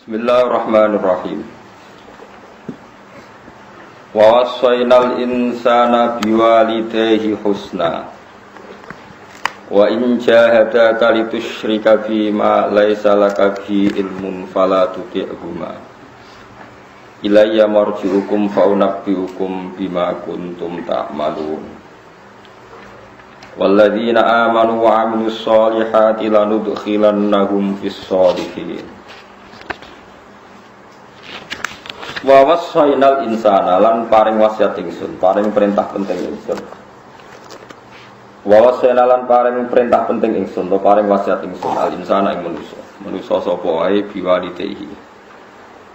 Bismillahirrahmanirrahim. Wa wassaynal insana biwalidayhi husna. Wa in jahadaka litusyrika bima laisa laka bihi ilmun fala tuti'huma. Ilayya marji'ukum fa unabbi'ukum bima kuntum ta'malun. Walladzina amanu wa 'amilus shalihati lanudkhilannahum fis shalihin. Wa wassaynal insana lan paring wasiat ingsun, paring perintah penting ingsun. Wa wassaynal lan paring perintah penting ingsun, to paring wasiat ingsun al insana ing manusa. Manusa sapa wae biwalidayhi.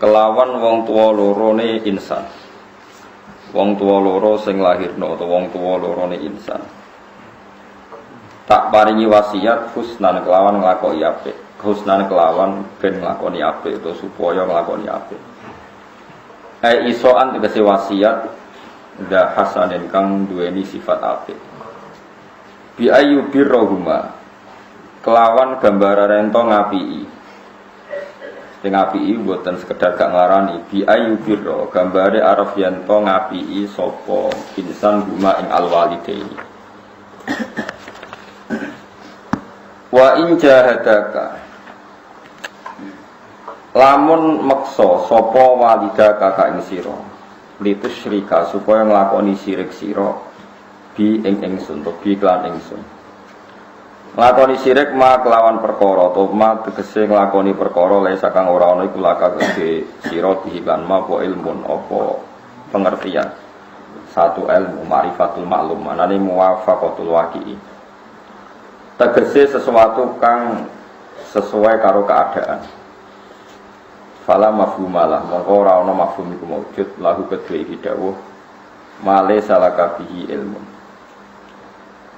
Kelawan wong tuwa lorone insan. Wong tuwa loro sing lahirna utawa wong tuwa lorone insan. Tak paringi wasiat husnan kelawan nglakoni apik. Husnan kelawan ben nglakoni apik utawa supaya nglakoni apik. Isoan tegese wasiat nda hasanin kang duweni sifat apik. Bi ayu birrohuma kelawan gambaran ento ngapii. Sing ngapii mboten sekedar gak nglarani bi ayu birro gambare arep yen to ngapii sapa insan huma ing alwalidaini. Wa in jahadaka lamun meksa sapa walida kakak ing sira litus syirika supaya nglakoni syirik sira bi ing ingsun to bi lan ingsun nglakoni syirik ma kelawan perkara to ma tegese nglakoni perkara le sakang ora ana iku laka gede sira bi lan ma apa ilmun apa pengertian satu ilmu ma'rifatul maklum manane muwafaqatul waqi'i tegese sesuatu kang sesuai karo keadaan. Fala mafhumalah mongko ora ana mafhum iku maujud lahu kedue iki dawuh male salaka bihi ilmu.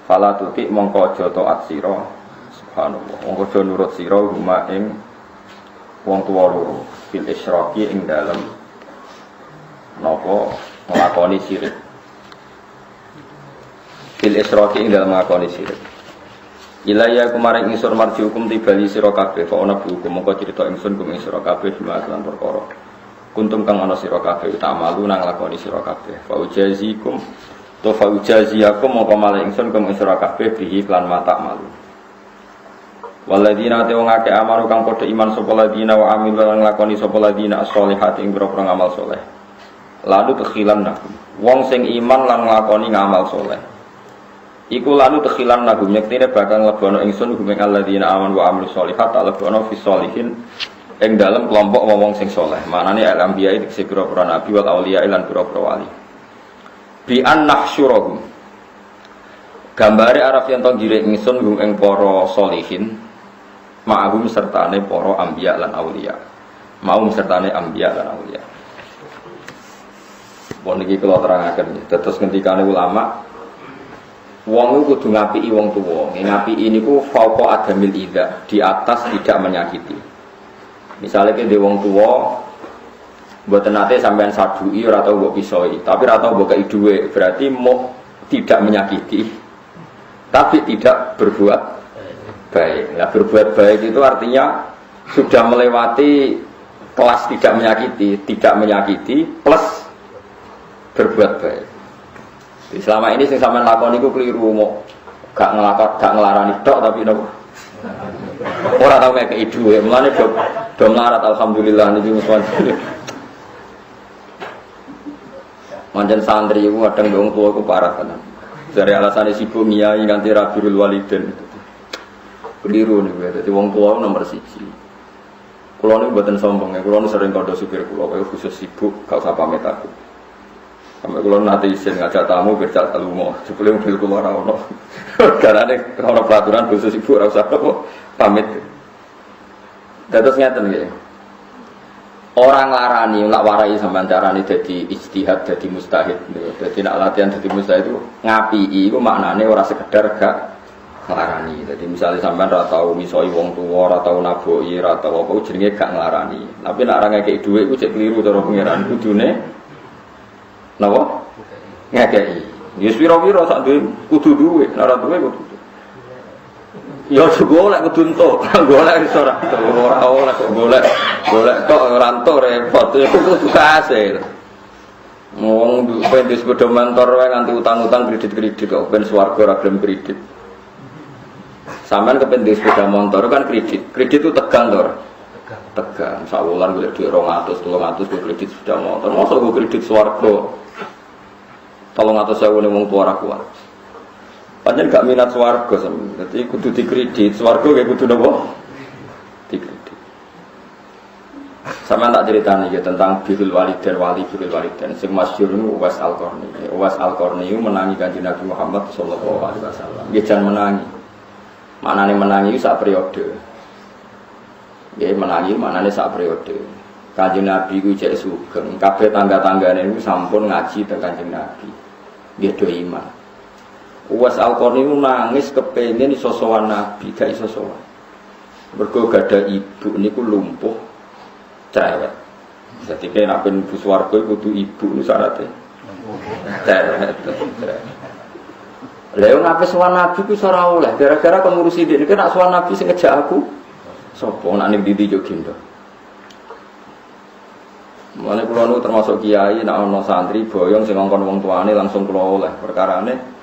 Fala tuti mongko aja taat sira subhanallah mongko aja nurut sira huma ing wong tuwa loro fil isyraqi ing dalem napa nglakoni syirik. Fil isyraqi ing dalem nglakoni syirik. Ilaya kumaring ingsun marji hukum tibali sira kabeh fa ana hukum mongko crita ingsun kum ing sira kabeh lan perkara kuntum kang ana sira kabeh utamalu nang lakoni sira kabeh fa ujazikum to fa ujaziakum mongko maling ingsun kum ing sira kabeh bihi lan mata malu waladina te wong akeh amaru kang padha iman sapa ladina wa amil lan lakoni sapa ladina as-solihati ing boro ngamal saleh lalu tekhilan nakum wong sing iman lan nglakoni ngamal saleh iku lalu tekhilan nagum nyektine bakal nglebono ingsun gumeng alladzina aman wa amilus sholihat alebono fis sholihin ing dalem kelompok wong sing saleh manane al anbiya iki pira-pira nabi wal auliya lan pira-pira wali bi an nahsyurahum gambare arep yen to ngirik ingsun gumeng para sholihin ma'hum sertane para anbiya lan auliya ma'hum sertane anbiya lan auliya. Pun iki kula terangaken terus ngendikane ulama wong iku kudu ngapiki wong tuwa. Ngapiki niku fauqa adamil idza, di atas tidak menyakiti. Misale ki wong tuwa mboten nate sampean sadui ora tau mbok pisoi, tapi ora tau mbok kei dhuwit, berarti mau tidak menyakiti. Tapi tidak berbuat baik. Nah, berbuat baik itu artinya sudah melewati kelas tidak menyakiti plus berbuat baik. Selama ini sing sampean lakoni iku kliru mau gak ngelarani tok tapi nopo ora tau ngekeki dhuwit mulane do melarat alhamdulillah niki muswan manjen santri iku kadang wong tuwa iku parah tenan dari alasane sibuk ngiyai nganti rabirul waliden kliru niku dadi wong tuwa nomor 1 kula niku mboten sombong ya kula sering kandha supir kula kaya khusus sibuk gak usah pamit aku. Sampai kalau nanti isin ngajak tamu bercak telumo, sebelum mobil keluar ono. Karena ini ono peraturan khusus ibu rasa pamit. Terus ngeten nggih. Orang larani, lak warai sampean carane dadi ijtihad, dadi mustahid. Dadi nak latihan dadi mustahid itu ngapii iku maknane ora sekedar gak nglarani. Dadi misalnya sampean ora tau misoi wong tuwa, ora tau naboki, ora tau apa jenenge gak nglarani. Tapi nak ora ngekeki dhuwit iku cek kliru cara pangeran kudune. Napa? Ngekei. Ya pira-pira sak duwe kudu duwe, ora duwe kudu. Ya golek kudu entuk, golek iso ora ora golek kok ora entuk repot itu hasil. Wong ben sepeda motor wae nganti utang-utang kredit kok ben swarga ora gelem kredit. Sampeyan kepen di sepeda motor kan kredit itu tegang to. Tegang, sawulan golek dhuwit 200, 300 go kredit sepeda motor. Mosok go kredit swarga. 300.000 ning wong tua ra kuat. Pancen gak minat swarga sampeyan. Dadi kudu dikredit, swarga nggih kudu napa? Dikredit. Sampeyan tak critani ya tentang birrul walidain sing masyhur niku Uwais Al-Qarni. Uwais Al-Qarni menangi Kanjeng Nabi Muhammad sallallahu alaihi wasallam. Nggih jan menangi. Maknane menangi sak periode. Nggih menangi maknane sak periode. Kanjeng Nabi ku cek sugeng, kabeh tangga-tanggane niku sampun ngaji teng Kanjeng Nabi. Nggih do iman. Uwais Al-Qarni nangis kepengin iso sowan Nabi, gak iso sowan. Mergo gadah ibu niku lumpuh cerewet. Dadi nek ben mlebu swarga kudu ibu niku syaraté. Cerewet. Lha yo ngape sowan Nabi ku ora oleh, gara-gara kon ngurusi dhek iki nek sowan Nabi sing ngejak aku sapa nek ning ndi yo gendho. Mulane kula niku termasuk kiai nek ana santri boyong sing ngongkon wong tuane langsung kula oleh. Perkarane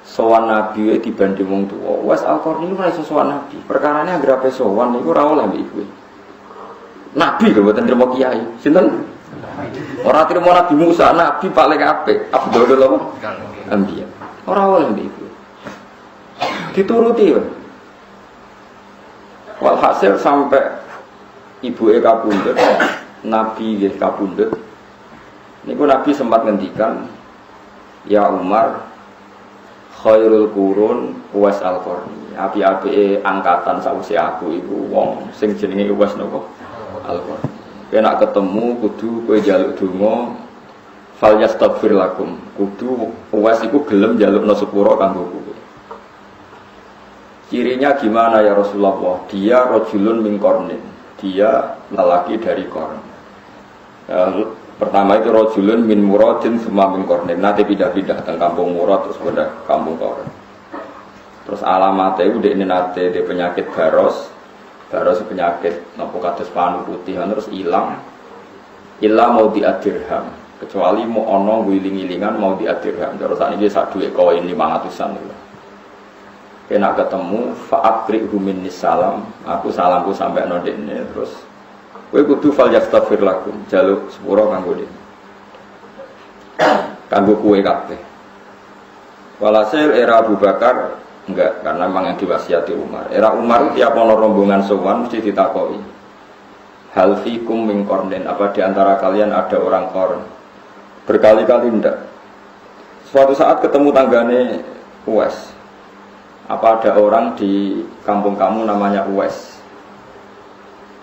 sowan Nabi wae dibanding wong tuwa. Wes Al-Qarni ora iso sowan Nabi. Perkarane anggere ape sowan niku ora oleh mbek iku. Nabi lho mboten trimo kiai. Sinten? Ora trimo Nabi Musa, Nabi paling apik. Abdul apa? Anbiya. Ora oleh mbek iku. Dituruti wae. Walhasil sampai ibuke kapundhut, Nabi nggih kapundhut. Niku Nabi sempat ngendikan, "Ya Umar, khairul qurun Uwais Al-Qarni." Api-apike angkatan sawise aku iku wong sing jenenge Uwais napa? Al-Qarni. Nek ketemu kudu kowe njaluk donga fal yastaghfir lakum. Kudu Uwais iku gelem njalukna sepura kanggo kowe. Cirinya gimana ya Rasulullah? Dia rajulun min qarnin. Dia lelaki dari Qarn. Pertama itu rajulun min muradin summa min qarnin. Nanti pindah-pindah teng kampung Murad terus pada kampung Qarn. Terus alamatnya itu dekne nate de penyakit baros penyakit napa kados panu putih terus ilang. Illa mau diadirham. Kecuali mau ana wiling-wilingan mau diadirham. Terus sakniki sak dhuwit koin 500-an lho. Kena ketemu fa'akrihu minnis salam, aku salamku sampai nodekne terus kowe kudu fal yastaghfir lakum, jaluk sepuro kanggo dene. Kanggo kowe kabeh. Walhasil era Abu Bakar enggak, karena memang yang diwasiati Umar. Era Umar tiap ana rombongan sowan mesti ditakoki. Hal fikum min qarnin, apa di antara kalian ada orang Qarn? Berkali-kali ndak. Suatu saat ketemu tanggane Uwais. Apa ada orang di kampung kamu namanya Uwais?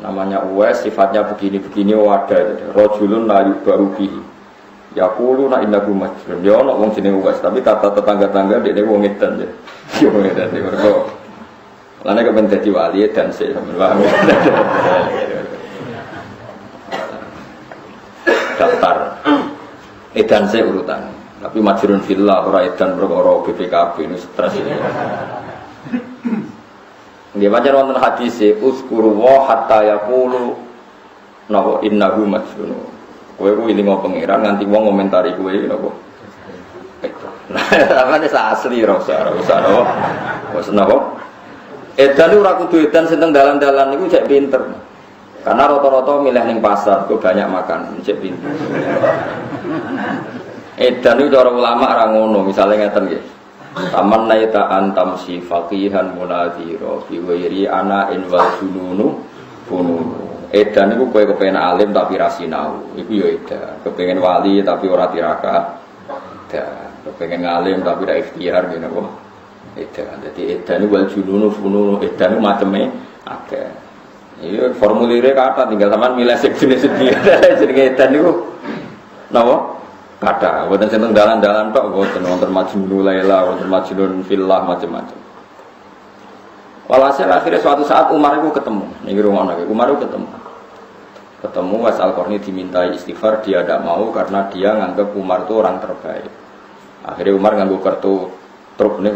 Namanya Uwais, sifatnya begini-begini wadah. Rajulun la yubaru bihi. Yaquluna innahu majnun. Ya ana wong jenenge Uwais, tapi kata tetangga-tangga dekne wong edan ya. Yo wong edan iki mergo. Lane kepen dadi wali edan sik sampeyan. Daftar edan sik urutan. Tapi majrun fillah ora edan perkara BPKB ini stres ini. Nggih pancen wonten hadis uskuru wa hatta yaqulu napa innahu majnun. Kowe ku ilingo pangeran nganti wong ngomentari kowe napa. Nah, sampeyan asli ora usah napa. Wes napa? Edan ora kudu edan sing teng dalan-dalan niku cek pinter. Karena rata-rata milih ning pasar kok banyak makan, cek pinter. Edan itu cara ulama ra ngono, misale ngeten nggih. Taman naita antam si faqihan munadhira bi wairi ana in wal sununu fununu. Edan iku kowe kepengin alim tapi ra sinau. Iku ya edan. Kepengin wali tapi ora tirakat. Edan. Kepengin alim tapi ra ikhtiar ngene apa? Edan. Dadi edan iku wal sununu fununu. Edan iku maceme akeh. Iki formulire kata tinggal sampean milih sing jenis-jenis. Jenenge edan niku napa? Kata, bukan seneng dalan-dalan tok, bukan wonten majnun laila, wonten majnun fillah macam-macam. Walhasil akhirnya suatu saat Umar itu ketemu, ning rumah lagi. Umar itu ketemu Uwais Al-Qarni dimintai istighfar, dia tidak mau karena dia nganggap Umar itu orang terbaik. Akhirnya Umar nganggo kartu truk nih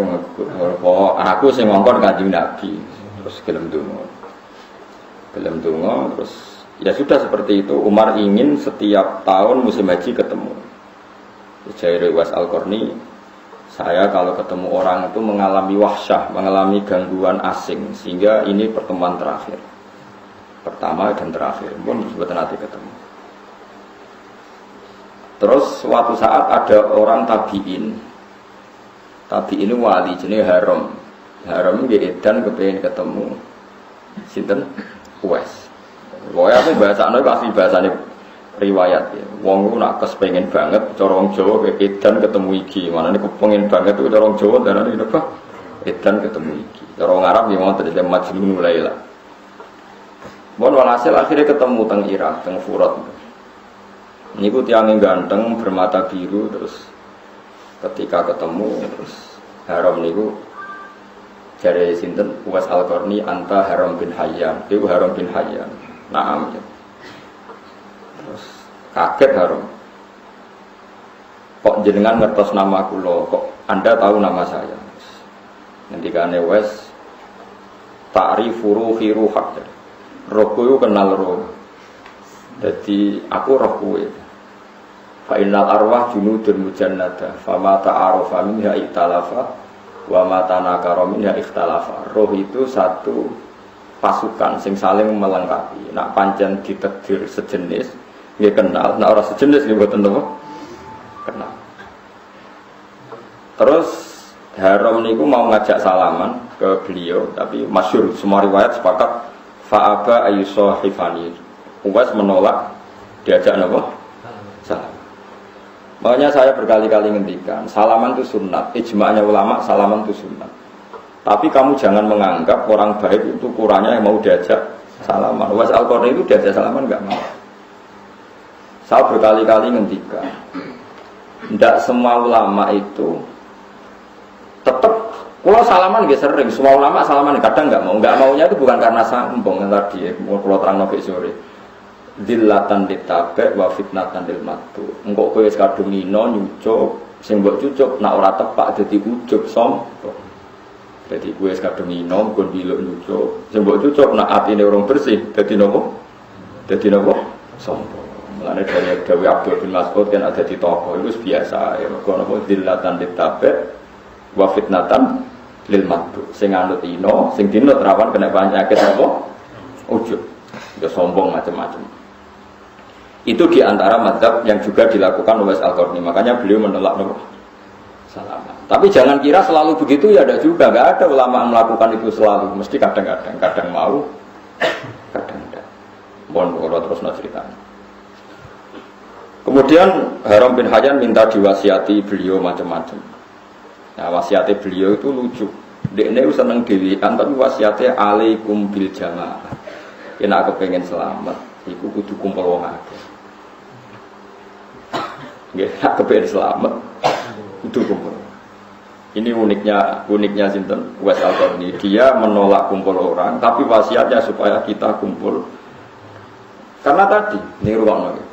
aku sing ngongkon Kanjeng Nabi terus gelem donga terus ya sudah seperti itu. Umar ingin setiap tahun musim haji ketemu. Jari Was Al-Qarni, saya kalau ketemu orang itu mengalami wahsyah, mengalami gangguan asing, sehingga ini pertemuan terakhir, pertama dan terakhir pun sebetulnya nanti ketemu. Terus suatu saat ada orang tabiin wali jenis Haram dia edan kepengen ketemu sinten Uwais. Pokoknya aku bahasanya kasih bahasanya riwayat ya. Wong nak kepengen banget corong Jawa edan ketemu iki. Mana ini kepengen banget itu corong Jawa dan ini apa? Edan ketemu iki. Corong Arab yang mau terjadi Majnun Laila. Bon walhasil akhirnya ketemu teng Irak, teng Furat. Ini ku tiang yang ganteng bermata biru terus ketika ketemu terus Haram niku jare sinten Uwais Al-Qarni anta Haram bin Hayyan. Iku Haram bin Hayyan. Naam ya. Terus kaget Haram. Kok jenengan ngertos nama kula? Kok Anda tahu nama saya? Ngendikane Uwais ta'rifu ruhi ruhak. Rohku kenal roh. Jadi aku roh kowe. Fa innal arwah junudun mujannada, fama ta'arafa minha ikhtalafa wa ma tanakara minha ikhtalafa. Roh itu satu pasukan sing saling melengkapi. Nak pancen ditakdir sejenis, nggih kenal. Nak ora sejenis nggih mboten napa? Kenal. Terus Haram niku mau ngajak salaman ke beliau, tapi masyhur semua riwayat sepakat fa'aba ayyusahifani. Uwais menolak diajak napa? Salam. Makanya saya berkali-kali ngendikan, salaman itu sunnat, ijma'nya ulama salaman itu sunnat. Tapi kamu jangan menganggap orang baik itu ukurannya yang mau diajak salaman. Uwais Al-Qarni itu diajak salaman enggak mau. Saya berkali-kali ngendikan, tidak semua ulama itu tetap. Kalau salaman gak sering, semua ulama salaman kadang enggak maunya itu bukan karena sambung yang tadi, kalau terang nabi sore. Dillatan ditabe wa fitnatan lil matu. Engko kowe wis kadung ino nyucuk, sing mbok cucuk nak ora tepak dadi ujug sombong. Dadi kowe wis kadung ino nggon biluk nyucuk, sing mbok cucuk nak atine urung bersih dadi nopo? Dadi nopo? Sombong. Mulane dari Dawi Abdul bin Mas'ud kan ada di toko itu biasa ya. Mergo nopo dillatan ditabe wa fitnatan lil matu. Sing anut ino, sing dinut rawan kena penyakit apa? Ujug. Ya sombong macam-macam. Itu diantara mazhab yang juga dilakukan Uwais Al-Qarni. Makanya beliau menolak salaman. Tapi jangan kira selalu begitu ya, ada juga. Enggak ada ulama yang melakukan itu selalu. Mesti kadang-kadang, kadang mau, kadang tidak. Mohon terus ceritanya. Kemudian Haram bin Hayyan minta diwasiati beliau macam-macam. Nah, wasiatnya beliau itu lucu. Dekne seneng dhewean tapi wasiatnya alaikum bil jamaah. Yen aku pengen selamat, iku kudu kumpul wong akeh. Nggih, aku pengen selamat, kudu kumpul. Ini uniknya sinten Uwais Al-Qarni. Dia menolak kumpul orang, tapi wasiatnya supaya kita kumpul. Karena tadi, ini ruang lagi.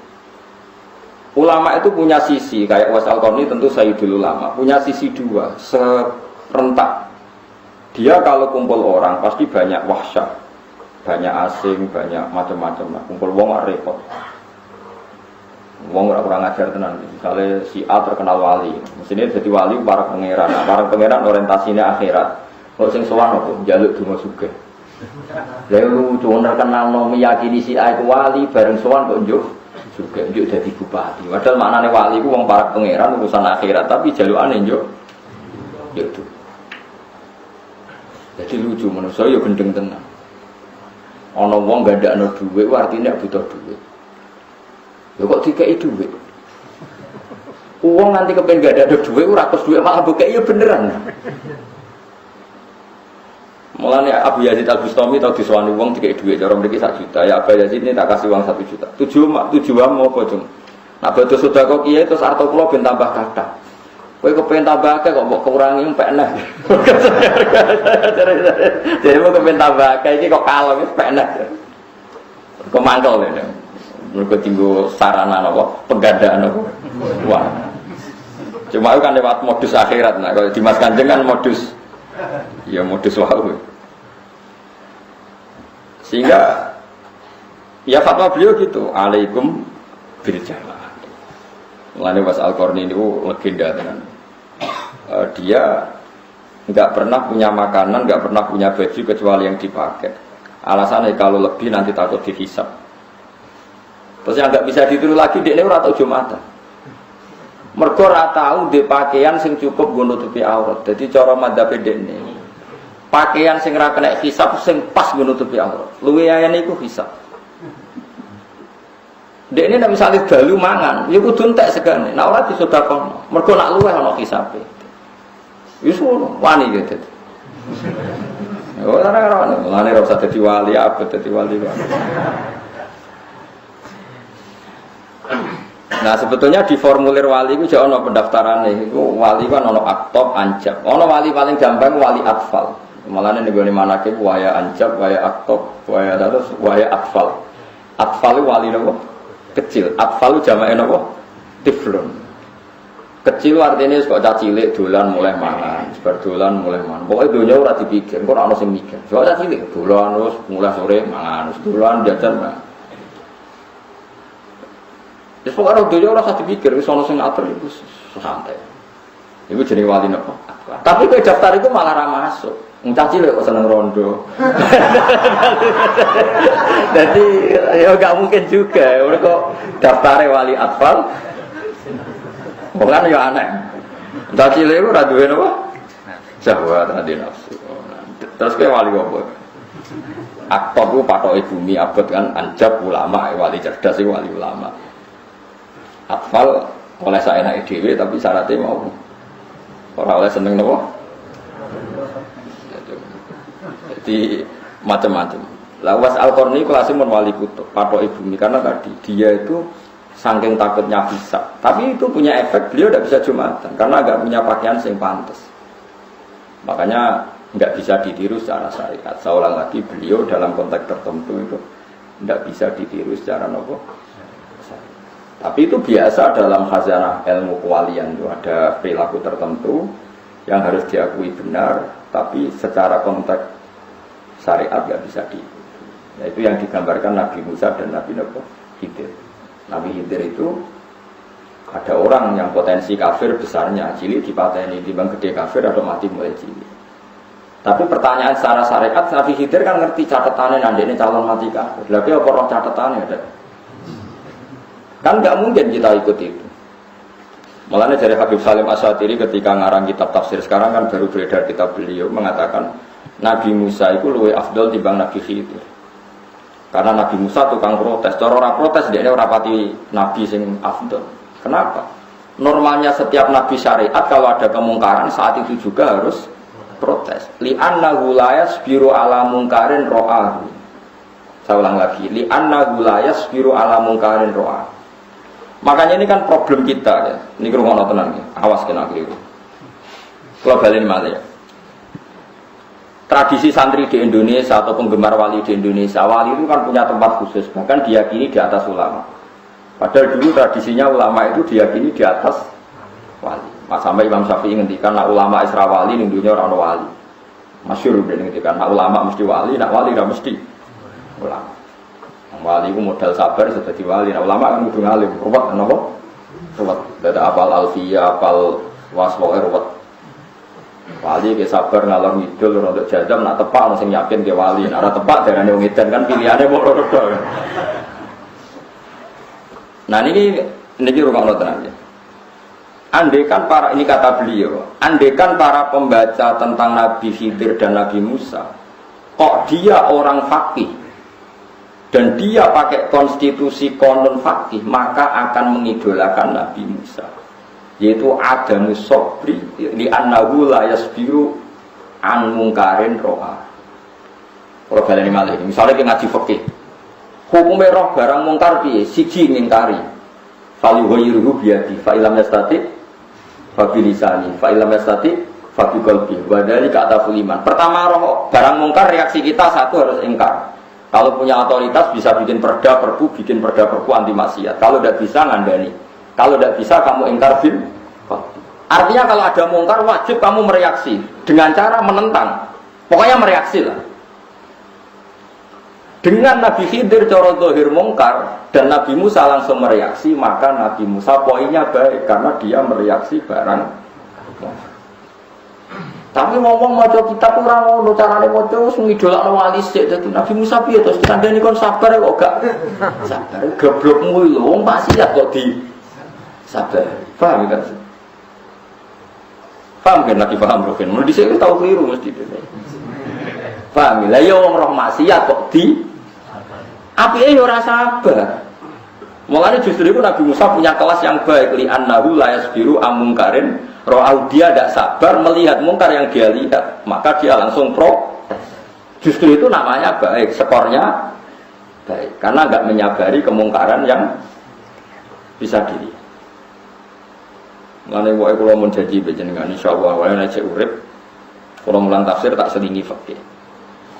Ulama itu punya sisi, kayak Uwais Al-Qarni tentu Sayyidul Ulama, punya sisi dua, serentak. Dia kalau kumpul orang pasti banyak wahsyah, banyak asing, banyak macam-macam. Nah, kumpul wong repot. Wong kurang ajar tenan. Misalnya si A terkenal wali, mestinya jadi wali para pangeran. Nah, para pangeran orientasinya akhirat. Kalau sing sowan apa? Njaluk donga sugih. Lha lucu terkenal no meyakini si A itu wali bareng sowan kok njuk sugih, njuk dadi bupati. Padahal maknane wali ku wong para pangeran urusan akhirat, tapi jalukane njuk itu. Jadi lucu manusia ya gendeng tenan. Ana wong gandakno dhuwit artine butuh dhuwit. Lho kok dikeki dhuwit? Wong nanti kepen gak ada dhuwit ora terus dhuwit malah bokek ya beneran. Mulane Abu Yazid Al-Bustami tau disowani wong dikeki dhuwit cara mriki 1 juta. Ya Abu Yazid ini tak kasih uang 1 juta. Tujuan mau apa, Cung? Nak badhe sedekah kiai terus arto kula ben tambah kathah. Kowe kepen tambah akeh kok mbok kurangi empek neh. Jadi mau kepen tambah akeh iki kok kalem empek neh. Kok mangkel lho. Mergo tinggo sarana napa? Penggandaan napa? Wah. Cuma itu kan lewat modus akhirat. Nah, kalau Dimas Kanjeng kan modus, ya modus wau. Sehingga ya fatwa beliau gitu, alaikum bil jamaah. Mulane Mas Al-Qarni itu legenda tenan. Dia nggak pernah punya makanan, nggak pernah punya baju kecuali yang dipakai. Alasannya kalau lebih nanti takut dihisab. Terus yang nggak bisa ditiru lagi dia ora tau Jumatan. Mergo ora tau di pakaian sing cukup nggo nutupi aurat. Jadi cara madzhab dekne. Pakaian sing ora kena hisab sing pas nggo nutupi aurat. Luwe ayane iku hisab. Dekne nek misale dalu mangan, ya kudu entek segane. Nek ora disedekahno. Mergo nak luweh ana hisabe. Wis ngono, wani gitu. Ora ora usah dadi wali, apa dadi wali. Nah sebetulnya di formulir wali itu jauh ono pendaftaran nih. Itu wali kan ono aktob, anjab. Ono wali paling gampang wali atfal. Malah nih gue mana ke waya anjab, waya aktob, waya terus waya atfal. Atfal itu wali nopo kecil. Atfal itu jamaah nopo tiflun. Kecil artinya kok cilik dolan mulai mangan, berdolan mulai mangan. Pokoknya dunia ora dipikir, kok ana sing mikir. Kok cilik dolan terus mulai sore mangan, terus dolan jajan mangan. Wis pokoke dunia ora usah dipikir, wis ana sing ngatur iku santai. Iku jenenge wali napa? Tapi kowe daftar iku malah ra masuk. Wong cilik kok seneng rondo. Jadi ya enggak mungkin juga. Ora kok daftare wali atfal. Bukan ya aneh. Entah cilik itu ora duwe napa? Syahwat hati nafsu. Terus kowe wali apa? Aktob ku patoke bumi abot kan anjab ulama, wali cerdas iku wali ulama. Atfal oleh saenake dhewe tapi syaratnya mau ora oleh seneng napa? Jadi macam-macam. Lah Was Al-Qarni kelasé mun wali kutub, patoke bumi karena tadi dia itu saking takutnya bisa, tapi itu punya efek beliau tidak bisa Jumatan karena nggak punya pakaian yang pantas. Makanya nggak bisa ditiru secara syariat. Saya ulang lagi, beliau dalam konteks tertentu itu nggak bisa ditiru secara nopo. Tapi itu biasa dalam khazanah ilmu kewalian itu ada perilaku tertentu yang harus diakui benar, tapi secara konteks syariat nggak bisa ditiru. Yaitu yang digambarkan Nabi Musa dan Nabi Khidir. Nabi Khidir itu ada orang yang potensi kafir besarnya, cilik dipateni, timbang gede kafir atau mati mulai cilik. Tapi pertanyaan secara syariat, Nabi Khidir kan ngerti catatannya nanti ini calon mati kafir. Tapi apa roh catatannya ada? Kan nggak mungkin kita ikut itu. Makanya dari Habib Salim Asyatiri ketika ngarang kitab tafsir sekarang kan baru beredar kitab beliau mengatakan Nabi Musa itu lebih afdol timbang Nabi Khidir. Karena Nabi Musa tukang protes, cara orang protes dia orang rapati Nabi sing afdol. Kenapa? Normalnya setiap Nabi syariat kalau ada kemungkaran saat itu juga harus protes. Li'annahu la yasbiru ala mungkarin ro'ahu. Saya ulang lagi, li'annahu la yasbiru ala mungkarin ro'ahu. Makanya ini kan problem kita ya. Ini kerungono tenan ya. Awas kena keliru. Kalau balen malah ya. Tradisi santri di Indonesia atau penggemar wali di Indonesia, wali itu kan punya tempat khusus, bahkan diyakini di atas ulama. Padahal dulu tradisinya ulama itu diyakini di atas wali. Sampai Imam Syafi'i ngendikan, nak ulama Isra wali, ning dunya ora ono wali. Masyhur dia ngendikan, nak ulama mesti wali, nak wali ora mesti ulama. Wali itu modal sabar sudah di wali, nak ulama kan kudu ngalim, ruwet napa? Ruwet. Dadi apal alfiyah, apal waswae ruwet. Wali ke sabar ngalor ngidul untuk jajam nak tepak masing yakin ke wali, nak ora tepak darane wong edan kan pilihane mok loro tok. Nah ini rungokno tenan ya. Andaikan para ini kata beliau, andaikan para pembaca tentang Nabi Khidir dan Nabi Musa, kok dia orang faqih dan dia pakai konstitusi konon faqih, maka akan mengidolakan Nabi Musa. Yaitu adamus sobri li annahu la yasbiru an mungkarin ro'a. Kalau baleni malih, misalnya kita ngaji fikih, hukumnya roh barang mungkar piye? Siji ngingkari, fal yughayyiruhu biyadi, fa illam yastati fa bilisani, fa illam yastati fa biqalbi. Wa dzalika ataful iman. Pertama roh barang mungkar reaksi kita satu harus ingkar. Kalau punya otoritas bisa bikin perda perpu anti maksiat. Kalau tidak bisa ngandani. Kalau tidak bisa kamu ingkar bil. Artinya kalau ada mungkar wajib kamu mereaksi dengan cara menentang. Pokoknya mereaksi lah. Dengan Nabi Khidir cara zahir mungkar dan Nabi Musa langsung mereaksi, maka Nabi Musa poinnya baik karena dia mereaksi barang. Tapi ngomong maca kitab ora ngono carane maca wis ngidolakno wali sik dadi Nabi Musa piye to kandhane kon sabar kok gak sabar goblokmu lho wong maksiat kok di sabar. Paham kan? Paham kan lagi paham Rukin? Mun dhisik tau keliru mesti. Paham lah ya wong roh maksiat kok di apike ya ora sabar. Mulane justru itu Nabi Musa punya kelas yang baik li annahu la yasbiru amungkarin. Ro'au dia tidak sabar melihat mungkar yang dia lihat, maka dia langsung protes. Justru itu namanya baik, skornya baik, karena nggak menyabari kemungkaran yang bisa dilihat. Mengenai wae kalau mau janji bejenengan, insyaallah wae nek urip, kalau mulang tafsir tak selingi fikih.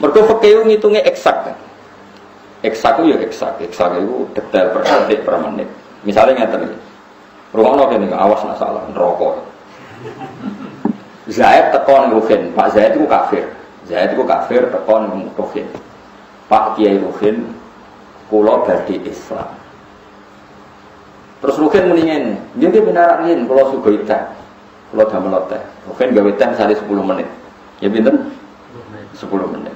Mergo fikih ngitungnya eksak kan. Eksak itu ya eksak itu detail per detik per menit. Misalnya ngeten iki. Rumono kene awas nak salah neraka. Zaid tekon Ruhin, Pak Zaid itu kafir. Zaid itu kafir tekon Ruhin. Pak Kiai Ruhin kula badhe Islam. Terus Ruhin mendingan, dia benar Ruhin kula sugih teh. Kula damel teh. Ruhin gawe teh sari 10 menit. Ya pinten? 10 menit.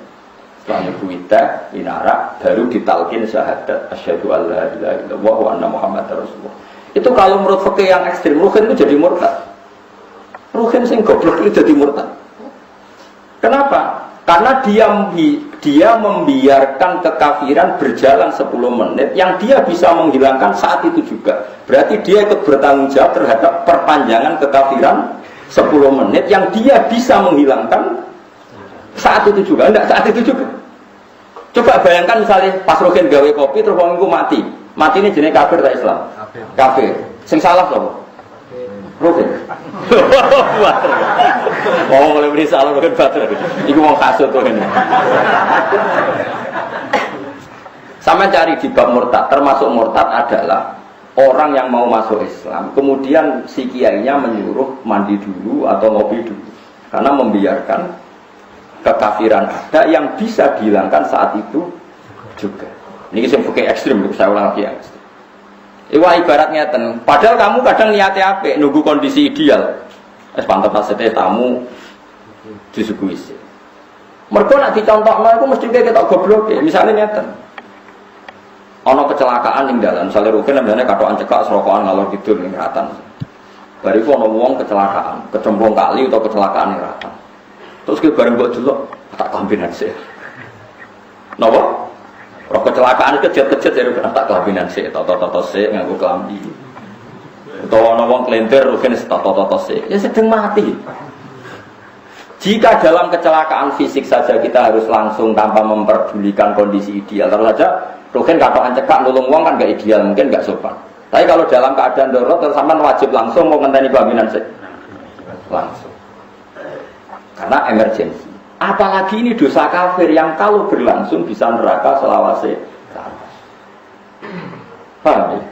Setelah nyebuhi teh, inara baru ditalkin syahadat asyhadu alla ilaha illallah wa anna muhammadar rasulullah. Itu kalau menurut fikih yang ekstrem, Ruhin itu jadi murtad. Ruhin sing goblok itu jadi murtad. Kenapa? Karena dia membiarkan kekafiran berjalan 10 menit yang dia bisa menghilangkan saat itu juga. Berarti dia ikut bertanggung jawab terhadap perpanjangan kekafiran 10 menit yang dia bisa menghilangkan saat itu juga. Enggak saat itu juga. Coba bayangkan misalnya pas Ruhin gawe kopi terus wong iku mati. Mati ini jenis kafir atau Islam? Kafir. Sing salah sapa? Ruhin. Oh, mulai beri salah Ruhin bater. Iku wong kasut Ruhin. Sama cari di bab murtad, termasuk murtad adalah orang yang mau masuk Islam, kemudian si kiainya menyuruh mandi dulu atau ngopi dulu, karena membiarkan kekafiran ada yang bisa dihilangkan saat itu juga. Ini yang fikih ekstrim, saya ulang lagi yang ekstrim. Iwa ibaratnya ten, padahal kamu kadang niatnya apik, nunggu kondisi ideal. Pantau pasete tamu disuguhi. Mergo nak dicontohno iku mesti kita goblok ya. Misale ngeten. Ana kecelakaan ning dalan, misale Rukin namanya katokan cekak serokokan ngalor kidul ning Ratan. Bariku ana wong kecelakaan, kecemplung kali atau kecelakaan ning Ratan. Terus ki bareng mbok delok tak kambinan sih. Napa? Roh kecelakaan kejet-kejet jadi tak kelabinan sih, toto-toto sih nganggo kelambi. Utawa ana wong kelentir Rukin toto-toto sih, ya sedang mati. Jika dalam kecelakaan fisik saja kita harus langsung tanpa memperdulikan kondisi ideal, terus saja Rukin katokan cekak nulung wong kan gak ideal, mungkin gak sopan. Tapi kalau dalam keadaan darurat terus sampean wajib langsung mau ngenteni kelabinan sih. Langsung. Karena emergensi. Apalagi ini dosa kafir yang kalau berlangsung bisa neraka selawase. Paham ya?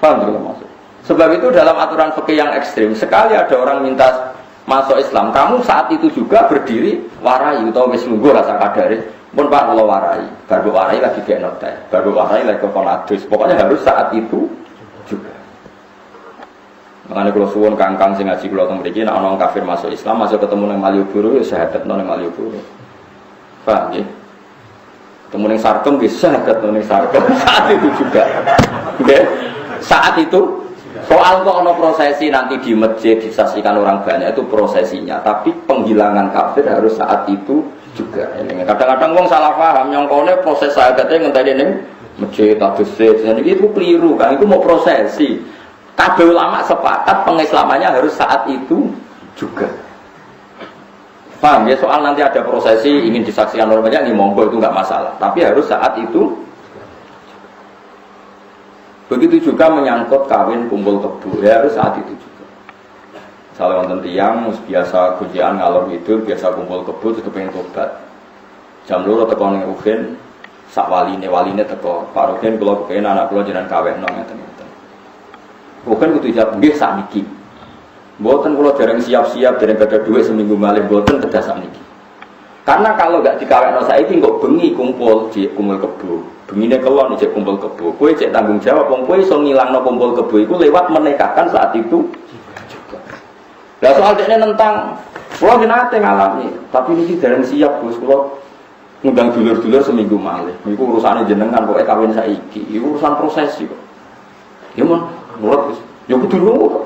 Paham belum maksud? Sebab itu dalam aturan fikih yang ekstrim, sekali ada orang minta masuk Islam, kamu saat itu juga berdiri warai atau wis lungguh rasa kadare, pun Pak kalau warai, baru warai lagi kayak notai, baru warai lagi ke konadus. Pokoknya harus saat itu juga. Makanya kalau suwon kangkang sing ngaji kalau teng mriki nek ana kafir masuk Islam, masuk ketemu nang Malioboro ya syahadat nang Malioboro. Paham nggih? Ketemu ning Sarkem nggih syahadat nang Sarkem saat itu juga. Nggih. Saat itu soal kok ana prosesi nanti di masjid disaksikan orang banyak itu prosesinya, tapi penghilangan kafir harus saat itu juga. Kadang-kadang wong salah paham nyongkone proses syahadatnya ngenteni ning masjid tabesit. Jadi itu keliru kan, itu mau prosesi. Kabeh ulama sepakat pengislamannya harus saat itu juga. Paham ya, soal nanti ada prosesi ingin disaksikan orang banyak, ini monggo itu nggak masalah. Tapi harus saat itu. Begitu juga menyangkut kawin kumpul kebo, ya harus saat itu juga. Salah wonten tiyang biasa gojekan ngalor ngidul, biasa kumpul kebo terus pengen tobat. Jam 2 teko ning Ruhin, sak waline teko. Pak Ruhin kula kepengin anak kula jenengan kawinno ngeten. Bukan kudu jawab nggih sakniki. Mboten kula dereng siap-siap, dereng gadah duit seminggu malih mboten kedah sakniki. Karena kalau gak dikawekno saiki kok bengi kumpul kebo. Bengine kelon cek kumpul kebo. Kowe cek tanggung jawab wong kowe iso ngilangno kumpul kebo iku lewat menikahkan saat itu juga. Lah soal dekne nentang kula nate ngalami, tapi niki dereng siap Gus kula ngundang dulur-dulur seminggu malih. Iku urusane jenengan pokoke kawin saiki. Iku urusan prosesi kok. Ya mon, nurut Gus. Ya kudu nurut.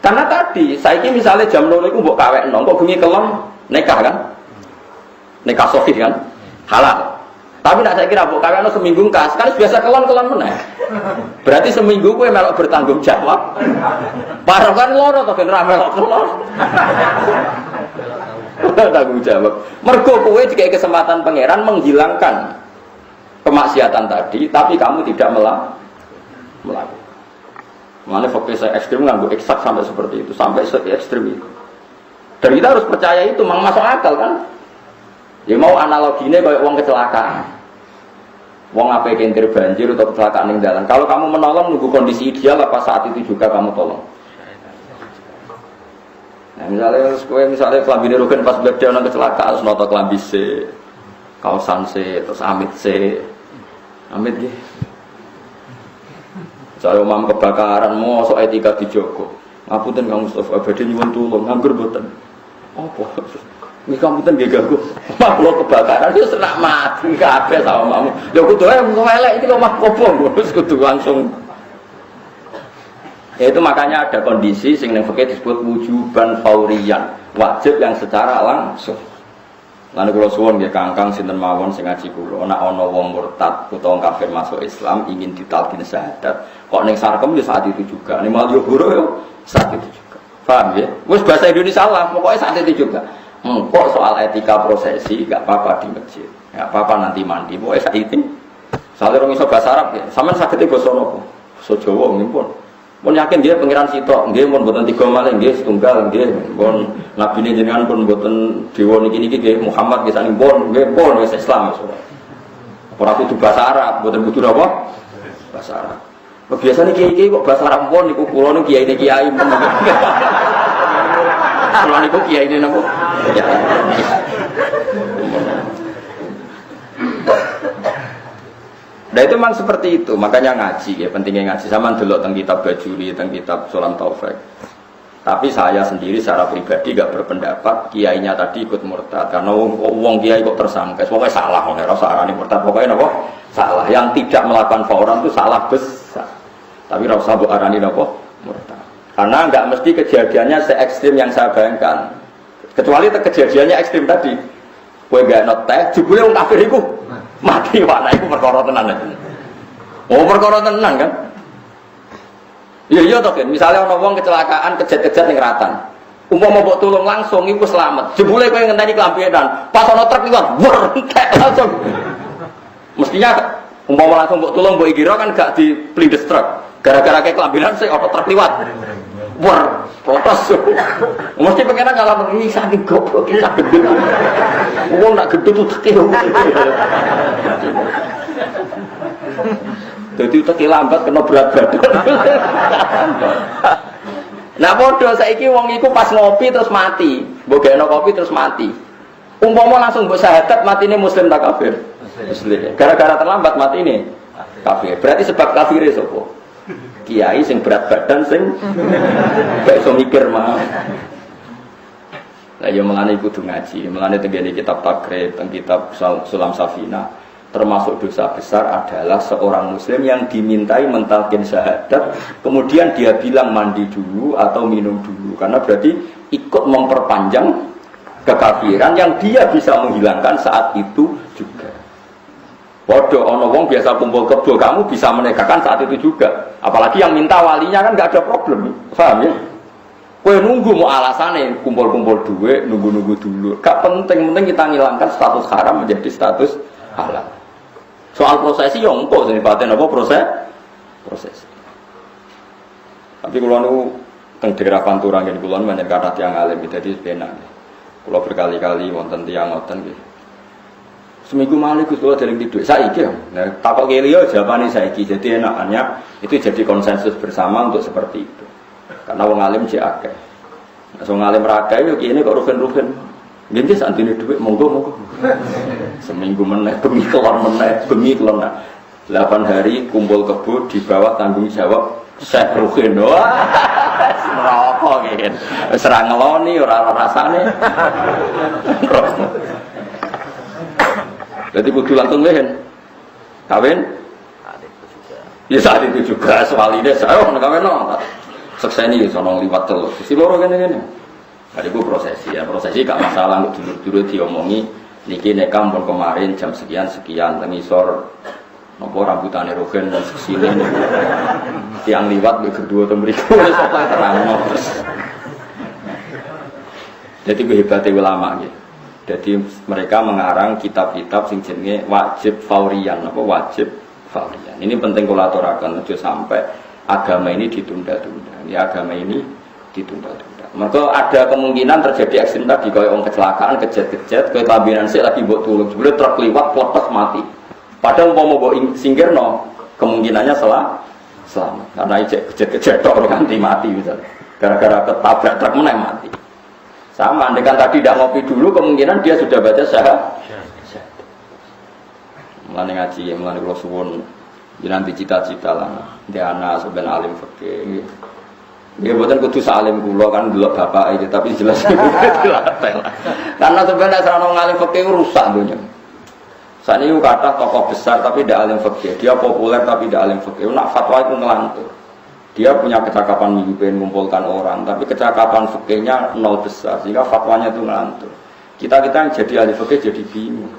Karena tadi, saiki misalnya jam 0 itu mbok kawekno, kok bengi kelon nikah kan? Nikah sahih kan? Halal. Tapi nak saya kira mbok kawekno seminggu kas, kan biasa kelon-kelon meneh. Berarti seminggu kowe melok bertanggung jawab. Parah kan loro to ben ra melok kelon. Tanggung jawab. Mergo kowe dikai kesempatan pangeran menghilangkan kemaksiatan tadi, tapi kamu tidak melakukan. Mana fokus saya ekstrim nggak eksak sampai seperti itu, sampai se-ekstrim itu. Dan kita harus percaya itu, memang masuk akal kan? Ya mau analoginya kayak uang kecelakaan, uang apa yang banjir atau kecelakaan yang jalan. Kalau kamu menolong nunggu kondisi ideal, apa saat itu juga kamu tolong? Nah, misalnya kelambine Rugen pas beliau orang kecelakaan, terus noto kelambi C, kausan C, terus amit C, amit gitu. Saya umam kebakaran, mau sok etika dijogo. Ngapunten Kang Mustafa, badhe nyuwun tulung, nganggur mboten. Apa? Niki ngapunten nggih ganggu. Kalau kebakaran yo senak mati kabeh sama mamu. Lho kudu ae elek iki lho mah kopo, wis kudu langsung. Ya itu makanya ada kondisi sing ning fikih disebut wujuban fauriyan, wajib yang secara langsung. Lan kula suwun nggih Kangkang sinten mawon sing ngaji kula, nek ana wong murtad utawa kafir masuk Islam ingin ditalkin syahadat, kok ning sarkem ya saat itu juga. Ning mal yo huru yo saat itu juga. Paham ya? Wis bahasa Indonesia lah, pokoknya saat itu juga. Kok soal etika prosesi gak apa-apa di masjid. Gak apa-apa nanti mandi, pokoknya saat itu. Soalnya orang iso bahasa Arab ya, sampean saged basa napa? Basa Jawa nggih pun. Mun yakin dia pangeran sitok, nggih mun mboten tiga malih nggih setunggal nggih. Pun nabine jenengan pun mboten dewa niki nggih Muhammad nggih saking pun nggih pun wis Islam wis. Ora kudu bahasa Arab, mboten kudu apa? Bahasa Arab. Biasane kiai-kiai kok bahasa Arab pun niku kula niku kiai pun. Kula niku kiai napa? Ya. Nah itu memang seperti itu, makanya ngaji ya, pentingnya ngaji sama dulu tentang kitab Bajuri, tentang kitab Sulam Taufik. Tapi saya sendiri secara pribadi gak berpendapat kiainya tadi ikut murtad karena wong kiai kok tersangka, pokoknya salah, rasa arani murtad, pokoknya apa? Salah. Yang tidak melakukan fauran itu salah besar. Tapi rasa bu arani apa? Murtad. Karena nggak mesti kejadiannya se-ekstrim yang saya bayangkan. Kecuali kejadiannya ekstrim tadi. Kowe gak noteh, jebule wong kafir iku mati wana iku perkara tenan. Oh, perkara tenan kan? Iya toh kan, misalnya ana wong kecelakaan kejet-kejet ning Ratan. Umpama mbok tulung langsung iku selamat. Jebule kowe ngenteni kelampinan, pas ana truk liwat, langsung. Mestinya umpama langsung mbok tulung mbok ikira kan gak diplindes truk. Gara-gara kayak kelampinan sih ana truk liwat. Protes. Mesti pengen ngalah begini saking goblok kita gede. Wong nak gede tuh tekil. Jadi tekil lambat kena berat badan. Nah podo saiki wong iku pas ngopi terus mati. Mbok gekno kopi terus mati. Umpama langsung mbok syahadat matine muslim tak kafir? Muslim. Gara-gara terlambat mati ini kafir. Berarti sebab kafire sapa? Kiai sing berat badan sing gak iso mikir mah. Lah ya melane kudu ngaji, melane tenggene kitab takrib, teng kitab Sulam Safina, termasuk dosa besar adalah seorang muslim yang dimintai mentalkin syahadat, kemudian dia bilang mandi dulu atau minum dulu, karena berarti ikut memperpanjang kekafiran yang dia bisa menghilangkan saat itu juga. Waduh, ono wong biasa kumpul kebo, kamu bisa menegakkan saat itu juga. Apalagi yang minta walinya kan nggak ada problem, paham ya? Kue nunggu mau alasannya kumpul-kumpul duit, nunggu-nunggu dulu. Gak penting kita ngilangkan status haram menjadi status halal. Soal prosesi yang engkau sini paten apa proses. Tapi kalau nu teng daerah Pantura gini kulon banyak kata tiang alim, jadi benar. Kalau berkali-kali wonten tiang ngoten gitu. Seminggu malih Gus kula dereng tidur. Saiki ya. Nah, takok keliyo jawabane saiki. Jadi enakannya itu jadi konsensus bersama untuk seperti itu. Karena wong alim jek akeh. Nek wong alim ra akeh yo kene kok rugen-rugen. Nggih santine dhuwit monggo. Seminggu meneh bengi kelon. 8 hari kumpul kebo di bawah tanggung jawab Syekh Ruhin. Wah. Neraka kene. Wis ra ngeloni ora rasane. Jadi kudu langsung lehen. Kawin? Ya saat itu juga soalnya saya kawin no. Sekseni sono liwat telur. Si loro gini. Ada gue prosesi ya. Prosesi gak masalah untuk dulu diomongi. Niki nekam pun kemarin jam sekian tengisor. Nopo rambutannya rogen dan sini. Tiang liwat kedua temeriku. Soalnya terang terus. Jadi gue hebatnya ulama gitu. Jadi mereka mengarang kitab-kitab sing jenenge wajib faurian, apa wajib faurian. Ini penting kula aturaken aja sampai agama ini ditunda-tunda. Ya agama ini ditunda-tunda. Maka ada kemungkinan terjadi ekstrim tadi kaya wong kecelakaan, kejet-kejet, kaya lambinan sik lagi mbok tulung, jebule truk liwat plotos mati. Padahal umpama mbok singkirno, kemungkinannya selamat. Karena kejet-kejet tok ganti mati misalnya. Gara-gara ketabrak truk meneh mati. Sama, andaikan tadi tidak ngopi dulu, kemungkinan dia sudah baca syahadat. Mulane ngaji, mulane kula suwun, nanti cita-cita lah. Dia anak sebenarnya alim fikih. Dia bukan kudu salim kula kan dulu bapak itu, tapi jelas dilatih lah. Karena sebenarnya serana alim fikih rusak dunia. Saat ini kata tokoh besar tapi tidak alim fikih, dia populer tapi tidak alim fikih. Nak fatwa itu ngelantur. Dia punya kecakapan mimpin, mengumpulkan orang, tapi kecakapan fikihnya nol besar, sehingga fatwanya itu ngelantur. Kita yang jadi ahli fikih jadi bingung.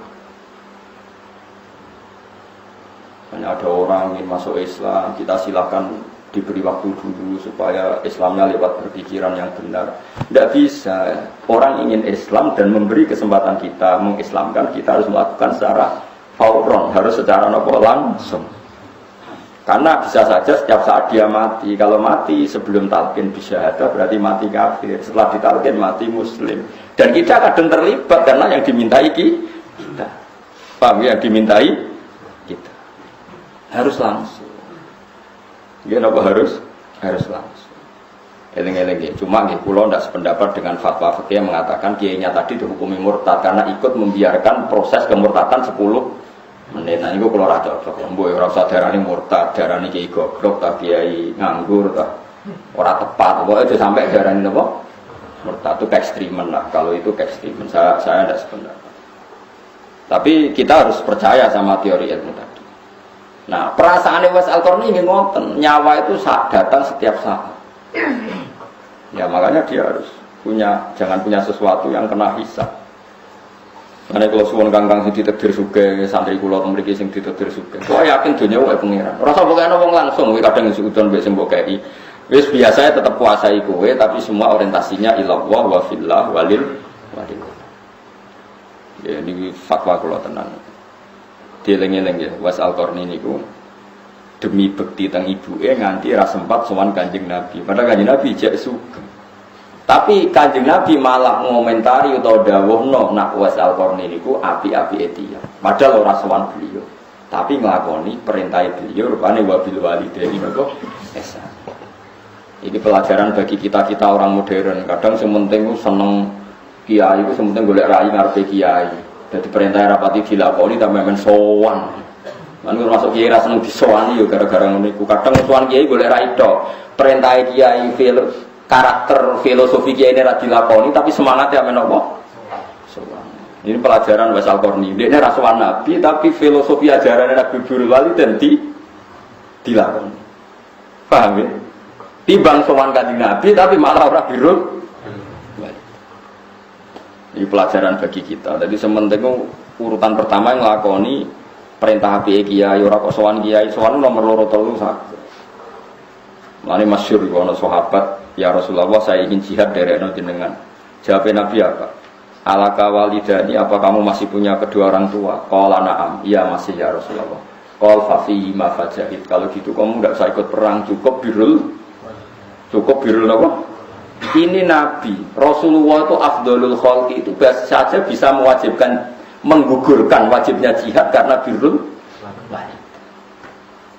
Hanya ada orang ingin masuk Islam, kita silakan diberi waktu dulu supaya Islamnya lewat berpikiran yang benar. Tidak bisa. Orang ingin Islam dan memberi kesempatan kita mengislamkan, kita harus melakukan secara fauron, harus secara langsung. Karena bisa saja setiap saat dia mati. Kalau mati sebelum talqin bisyahadah berarti mati kafir. Setelah ditalqin mati muslim. Dan kita kadang terlibat karena yang dimintai kita. Paham ya? Yang dimintai kita. Harus langsung. Kenapa harus? Harus langsung. Eleng-eleng. Cuma kula tidak sependapat dengan fatwa fikih yang mengatakan kiainya tadi dihukumi murtad karena ikut membiarkan proses kemurtadan 10 menit. Nah, itu kalau rada mbok ora usah darani murtad, darani kiai goblok ta kiai nganggur ta. Ora tepat. Pokoke aja sampai darani napa? Murtad itu ekstremen lah. Kalau itu ekstremen saya tidak sependapat. Tapi kita harus percaya sama teori ilmu tadi. Nah, perasaan Uwais Al-Qarni ini ngoten, nyawa itu datang setiap saat. Ya makanya dia harus jangan punya sesuatu yang kena hisab. Karena kalau suwon kangkang sing ditakdir sugih, santri kula mriki sing ditakdir sugih. Kok yakin dunya wae pengiran. Ora usah pokoke ana wong langsung, kowe kadang suudon mbek sing mbok kei. Wis biasanya tetap kuasai kowe, tapi semua orientasinya ilallah wa fillah walil. Ya niki fatwa kula tenan. Dieling-eling ya, Uwais Al-Qarni niku demi bekti teng ibuke nganti ra sempat sowan Kanjeng Nabi. Padahal Kanjeng Nabi jek sugih. Tapi Kanjeng Nabi malah ngomentari utawa dawuhno nak Uwais Al-Qarni niku api-api etia. Padahal ora sowan beliau. Tapi nglakoni perintah beliau rupane wabil walidaini napa ihsan. Ini pelajaran bagi kita-kita orang modern. Kadang sing penting seneng kiai iku sing penting golek rai ngarepe kiai. Dadi perintah rapati dilakoni tapi men sowan. Lan masuk kiai ra seneng disowani yo gara-gara ngono iku. Kadang sowan kiai golek rai tok. Perintah kiai karakter filosofi kiai ini dilakoni tapi semangatnya menapa? Ini pelajaran Uwais Al-Qarni. Dia rasuwan Nabi tapi filosofi ajaran Nabi Birrul Walidain dilakoni. Paham ya? Timbang sowan Kanjeng Nabi tapi malah ora birrul. Ini pelajaran bagi kita. Jadi sementing urutan pertama yang nglakoni perintah api kiai ora kok sowan kiai, sowan nomor 2 3 saged. Mane masyhur ana sahabat, ya Rasulullah saya ingin jihad dari jenengan. Jawab Nabi apa? Alaka walidani, apa kamu masih punya kedua orang tua? Qala na'am, iya masih ya Rasulullah. Qal fa fihi ma fajahid. Kalau gitu kamu enggak usah ikut perang, cukup birrul apa? Ini Nabi, Rasulullah itu afdhalul khalqi itu saja bisa mewajibkan menggugurkan wajibnya jihad karena birrul walidain.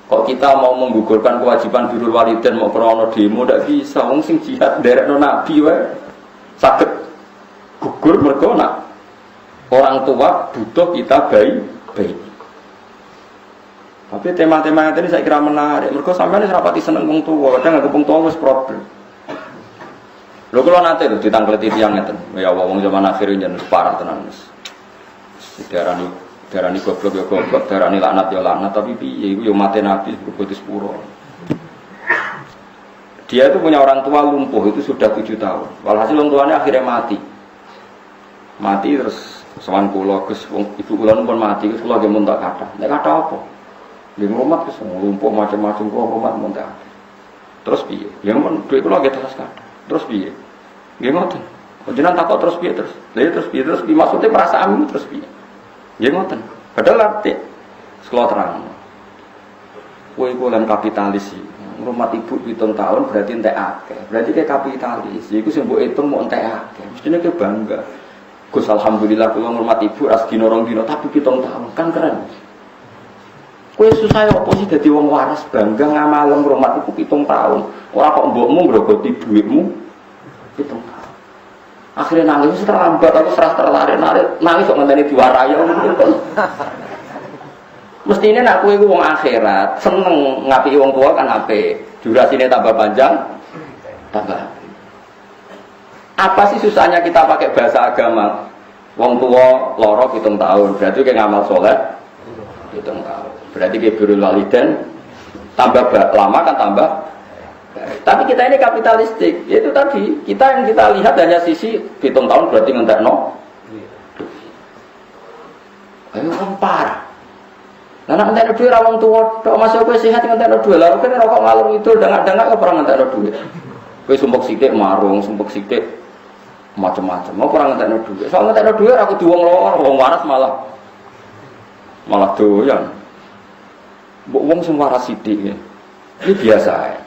Kok kita mau menggugurkan kewajiban birrul walidain mau krono demo ndak bisa. Wong sing jihad nderekno nabi wae saged gugur mergo nak orang tua butuh kita baik. Tapi tema-tema yang tadi saya kira menarik. Mergo sampeyan wis rapati seneng wong tua, kadang anggap wong tua wis problem. Lho kula nate lho ditangkleti tiyang ngeten. Ya wong zaman akhir yen parah tenan wis. Darani goblok ya goblok, darani laknat ya laknat, tapi piye iku ya mate nabi berbuat sepuro. Dia itu punya orang tua lumpuh itu sudah 7 tahun. Walhasil orang tuanya akhirnya mati. Mati terus sowan kula Gus ibu kula pun mati, Gus kula ge muntak kathah. Nek kathah apa? Di rumah Gus lumpuh macam-macam kula rumah muntak. Terus piye? Ya mun dhuwit kula ge terus kathah. Terus piye? Nggih ngoten. Jenengan takok terus piye terus? Lha terus piye? Terus maksudnya perasaan terus piye? Nggih ngoten. Padahal arti sekolah terang. Kowe iku lan kapitalis iki. Rumah ibu 7 tahun berarti entek akeh. Berarti kayak kapitalis. Iku sing mbok hitung mau entek akeh. Mestine ke bangga. Gus alhamdulillah kula ngurmat ibu ras dina rong dina tapi 7 tahun kan keren. Kowe susah opo sih dadi wong waras bangga ngamalem ngurmat ibu 7 tahun. Ora kok mbokmu ngrogoti dhuwitmu 7 tahun. Akhirnya nangis terlambat, aku serah terlari nangis kok ngenteni diwarai mestinya nak kowe iku wong akhirat seneng ngapi wong tua kan apik durasine tambah panjang tambah apa sih susahnya kita pakai bahasa agama wong tua loro 7 tahun berarti kayak ngamal soleh 7 tahun berarti kayak birrul walidain tambah lama kan tambah. Tapi kita ini kapitalistik, yaitu tadi kita yang kita lihat hanya sisi 7 tahun berarti ngentekno. Ayo kan parah. Lah nek ngentekno dhuwit ra wong tuwa tok masuk kowe sehat ngentekno dhuwit. Lah kene rokok ngalung itu dengak-dengak kok ora ngentekno dhuwit. Kowe sumpek sithik marung, sumpek sithik macam-macam. Mau ora ngentekno dhuwit. Soal ngentekno dhuwit aku di wong loro, wong waras malah doyan. Mbok wong sing waras sithik iki biasa ae.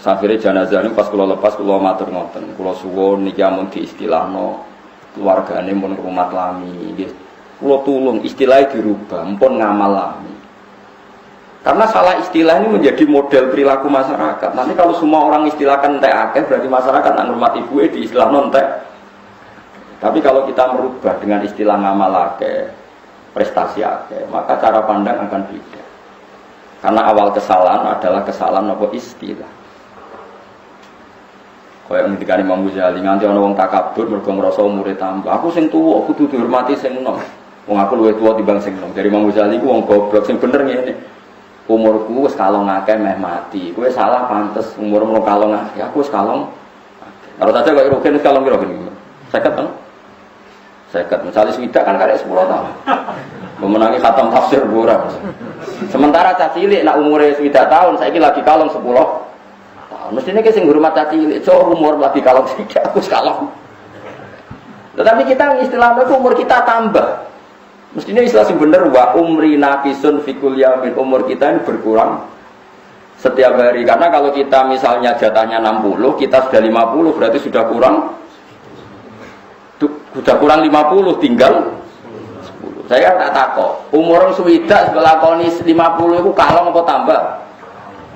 Akhirnya jenazah ini pas kula lepas kula matur ngoten, kula suwun niki amun diistilahno keluargane mun rumat lami nggih. Kula tulung istilahnya dirubah, mpun ngamal lami. Karena salah istilah ini menjadi model perilaku masyarakat. Nanti kalau semua orang istilahkan entek akeh berarti masyarakat nang ngurmat ibuke diistilahno entek. Tapi kalau kita merubah dengan istilah ngamal akeh, prestasi akeh, maka cara pandang akan beda. Karena awal kesalahan adalah kesalahan apa istilah. Kaya ngendikane Imam Ghazali nganti ana wong takabur mergo ngrasa umure tambah. Aku sing tuwa kudu dihormati sing enom. Wong aku luwih tuwa timbang sing enom. Dari Imam Ghazali ku wong goblok sing bener ngene. Umurku wis kalong akeh meh mati. Kowe salah pantes umurmu kalong akeh. Aku wis kalong. Karo saja kok rugen wis kalong piro gini. 50 kan? 50. Misalnya swidak kan karek 10 tahun. Memenangi khatam tafsir ora. Sementara cah cilik nak umure 7 tahun saiki lagi kalong 10 tahun. Mestine ki sing ngurmat cah cilik, cok umur lagi kalong sithik aku kalong. Tetapi kita istilahnya umur kita tambah. Mestinya istilah sing bener wa umri naqisun fi kulli yaumin, umur kita ini berkurang setiap hari. Karena kalau kita misalnya jatahnya 60, kita sudah 50 berarti sudah kurang 50 tinggal 10. Saya tak takok, umur swidak lakoni 50 itu kalong apa tambah?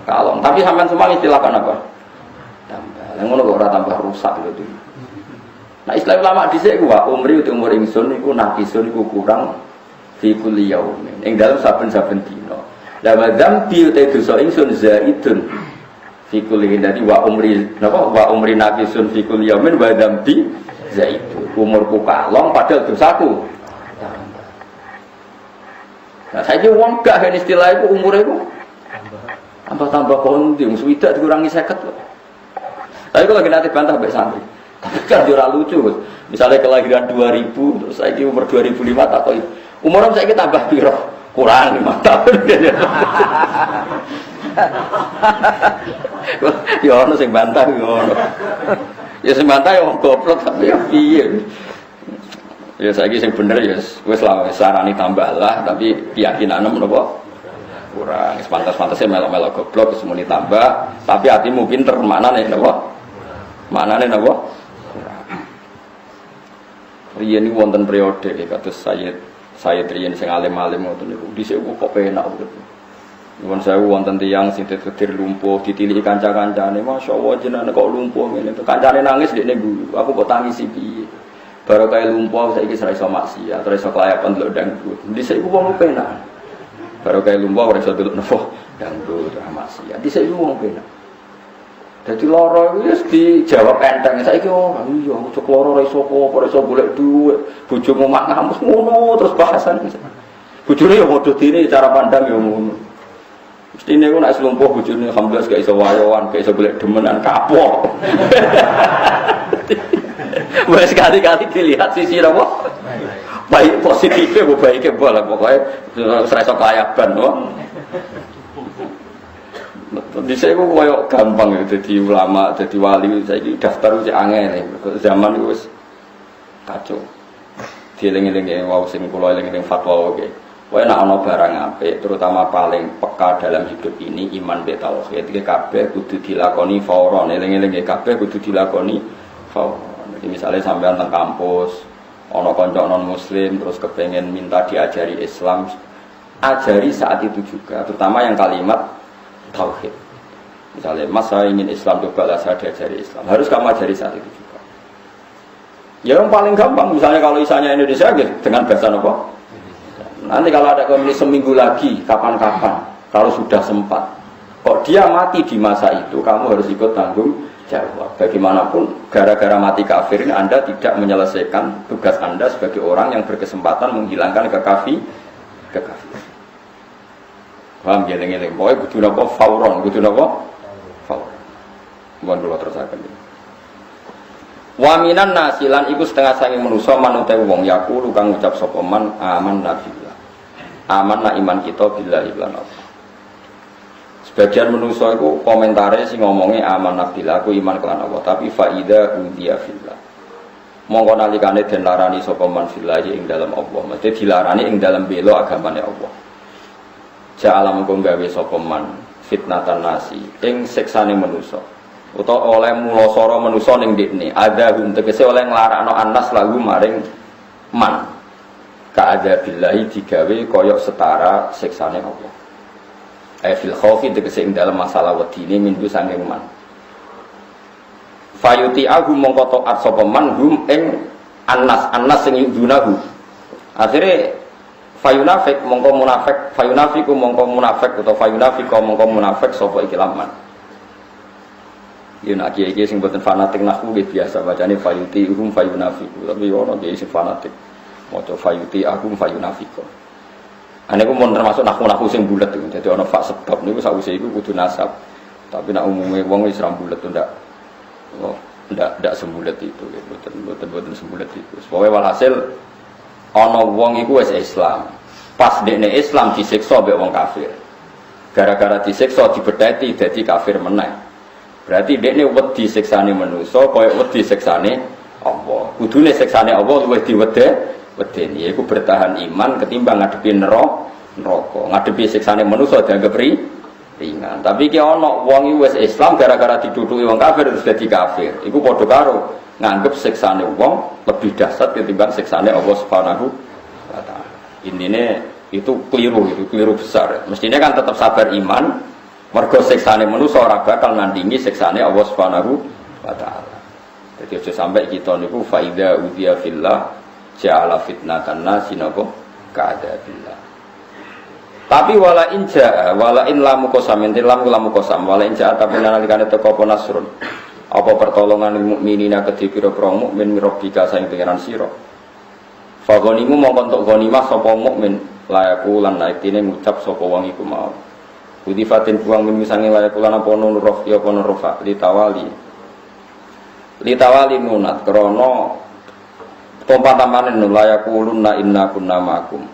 Kalong. Tapi sampean semua istilahkan apa? Tambah. Yang ngono kok ora tambah rusak gitu. Nah, istilah ulama dhisik ku wa umri uti umur ingsun iku naqisun iku kurang fi kulli yaumin. Ing dalem saben-saben dina. La madzambi uti dosa ingsun zaidun fi kulli dadi wa umri napa wa umri naqisun fi kulli yaumin wa dzambi zaidun. Umurku kalong padahal dosaku. Nah, saya ini uang gak kan istilah itu umurnya itu tambah-tambah kondi, swidak dikurangi 50. Tapi kalau lagi nanti bantah sampai santri, tapi kan jurah lucu. Misalnya kelahiran 2000, terus saya ini umur 2005 atau umurnya saya ini tambah piro, kurang 5 tahun. Ya ono sing bantah ngono. Ya sing bantah ya wong goblok tapi ya piye. Ya saiki sing bener ya wis lah sarani tambah lah tapi keyakinane menapa kurang. Wis pantas-pantese melok-melok goblok wis muni tambah tapi hatimu pinter maknane napa? Maknane napa? riyen niku wonten periode kados saya riyen sing alim-alim ngoten niku. Dhisik kok penak urip. Nuwun sewu wonten tiyang sing ditedir lumpuh ditiliki kanca-kancane, masyaallah jenengan kok lumpuh ngene. Kancane nangis dekne guyu, aku kok tangisi piye. Baru kaya lumpuh saiki ora iso maksiat, ora iso kelayapan delok dangdut. Dhisik iku wong penak. Baru kaya lumpuh ora iso delok nopo dangdut ora maksiat. Dhisik iku wong penak. Dadi lara iku wis dijawab enteng. Saiki iya aku cek lara ora iso apa, ora iso golek dhuwit. Bojomu mak ngamus ngono terus bahasan. Bojone ya padha dene cara pandang ya ngono. Mestine ku nek lumpuh bojone alhamdulillah gak iso wayoan, gak iso golek demenan kapok. Wes sekali-kali dilihat sisi apa? Baik positifnya, baiknya boleh pokoknya serasa kelayaban, no. Di saya kok kayak gampang ya, jadi ulama, jadi wali, saya ini daftar uji angin, zaman itu kacau. Dieling-eling wow sing kula eling-eling fatwa oke. Wae nek ana barang apik, terutama paling peka dalam hidup ini iman be tauhid. Iki kabeh kudu dilakoni fauron, eling-eling kabeh kudu dilakoni fauron. Jadi misalnya sampean nang kampus, ana kanca non muslim terus kepengen minta diajari Islam, ajari saat itu juga, terutama yang kalimat tauhid. Misalnya, Mas saya ingin Islam, cobalah saya diajari Islam. Harus kamu ajari saat itu juga. Ya yang paling gampang, misalnya kalau isanya Indonesia gitu, dengan bahasa apa? Nanti kalau ada komunis seminggu lagi, kapan-kapan, kalau sudah sempat. Kok dia mati di masa itu, kamu harus ikut tanggung jawab. Bagaimanapun, gara-gara mati kafir ini Anda tidak menyelesaikan tugas Anda sebagai orang yang berkesempatan menghilangkan kekafiran. Paham ya, ngeleng-ngeleng. Pokoknya kudu napa fauron, kudu napa fauron. Mohon kula terusaken. Wa minan nasilan iku setengah sange manusa manute wong yaqulu kang ngucap sapa man aman nabillah. Aman na iman kita billahi lan Allah. Sebagian manusa iku komentare sing ngomongé aman nabillah aku iman kelan Allah, tapi faida udiya fillah. Monggo nalikane den larani sapa man fillahi ing dalam Allah, mesti dilarani ing dalam bela agamane Allah. Ja'alam kang gawe sapa man fitnatan nasi ing siksane manusa. Utawa oleh mulosoro manusa ning ndekne ada hum tegese oleh nglarakno anas lagu maring man ka adzabillahi digawe koyok setara siksane Allah. Fil khaufi tegese ing dalam masalah wedine minggu sanging man. Fayuti agu mongko taat sapa man hum ing anas sing dunahu. Akhire fayunafik mongko munafik, fayunafiku mongko munafik utawa fayunafiko mongko munafik sapa iki laman. Ya nak kiai sing boten fanatik nahwu nggih biasa bacane fayuti hum fayunafiku, tapi ono kiai sing fanatik maca fayuti agum fayunafiko. Ane ku mun termasuk nahwu sing bulet iku. Dadi ana fak sebab niku sawise iku kudu nasab. Tapi nak umume wong wis ra bulet ndak. Oh, ndak sembulet itu, boten sembulet itu. Pokoke walhasil ana wong iku wis Islam. Pas dekne Islam disiksa mbek wong kafir. Gara-gara disiksa dibetheti dadi kafir meneh. Berarti dekne wedi siksane manusa kaya wedi siksane Allah. Kudune siksane Allah luwih diwedeni. Iku bertahan iman ketimbang ngadepi neraka. Ngadepi siksane manusa dianggap ringan. Tapi ki ana wong iki wis Islam gara-gara diduduki wong kafir terus dadi kafir. Iku padha karo nganggep siksane wong lebih dahsyat ketimbang siksane Allah Subhanahu wa taala. Intine itu keliru besar. Mestinya kan tetap sabar iman. Mergo siksane manusa ora bakal nandingi siksane Allah Subhanahu wa taala. Jadi aja sampai kita niku faida udiya fillah ja'ala fitnatan nasi napa ka'adabillah. Tapi wala in jaa wala in lamu qasam lamu qasam wala in jaa tapi nalikane teko apa nasrun. Apa pertolongan mukminina kedhi pira-pira mukmin mirabika saing pangeran sira. Fa ghanimu mongko entuk ghanimah sapa mukmin layaku lan naitine ngucap sapa wong iku mau. Udifatin buang min misange layaku lan apa nun rof ya apa nun rofa litawali nunat krana tompataman nun layaku lunna inna kunna ma'akum.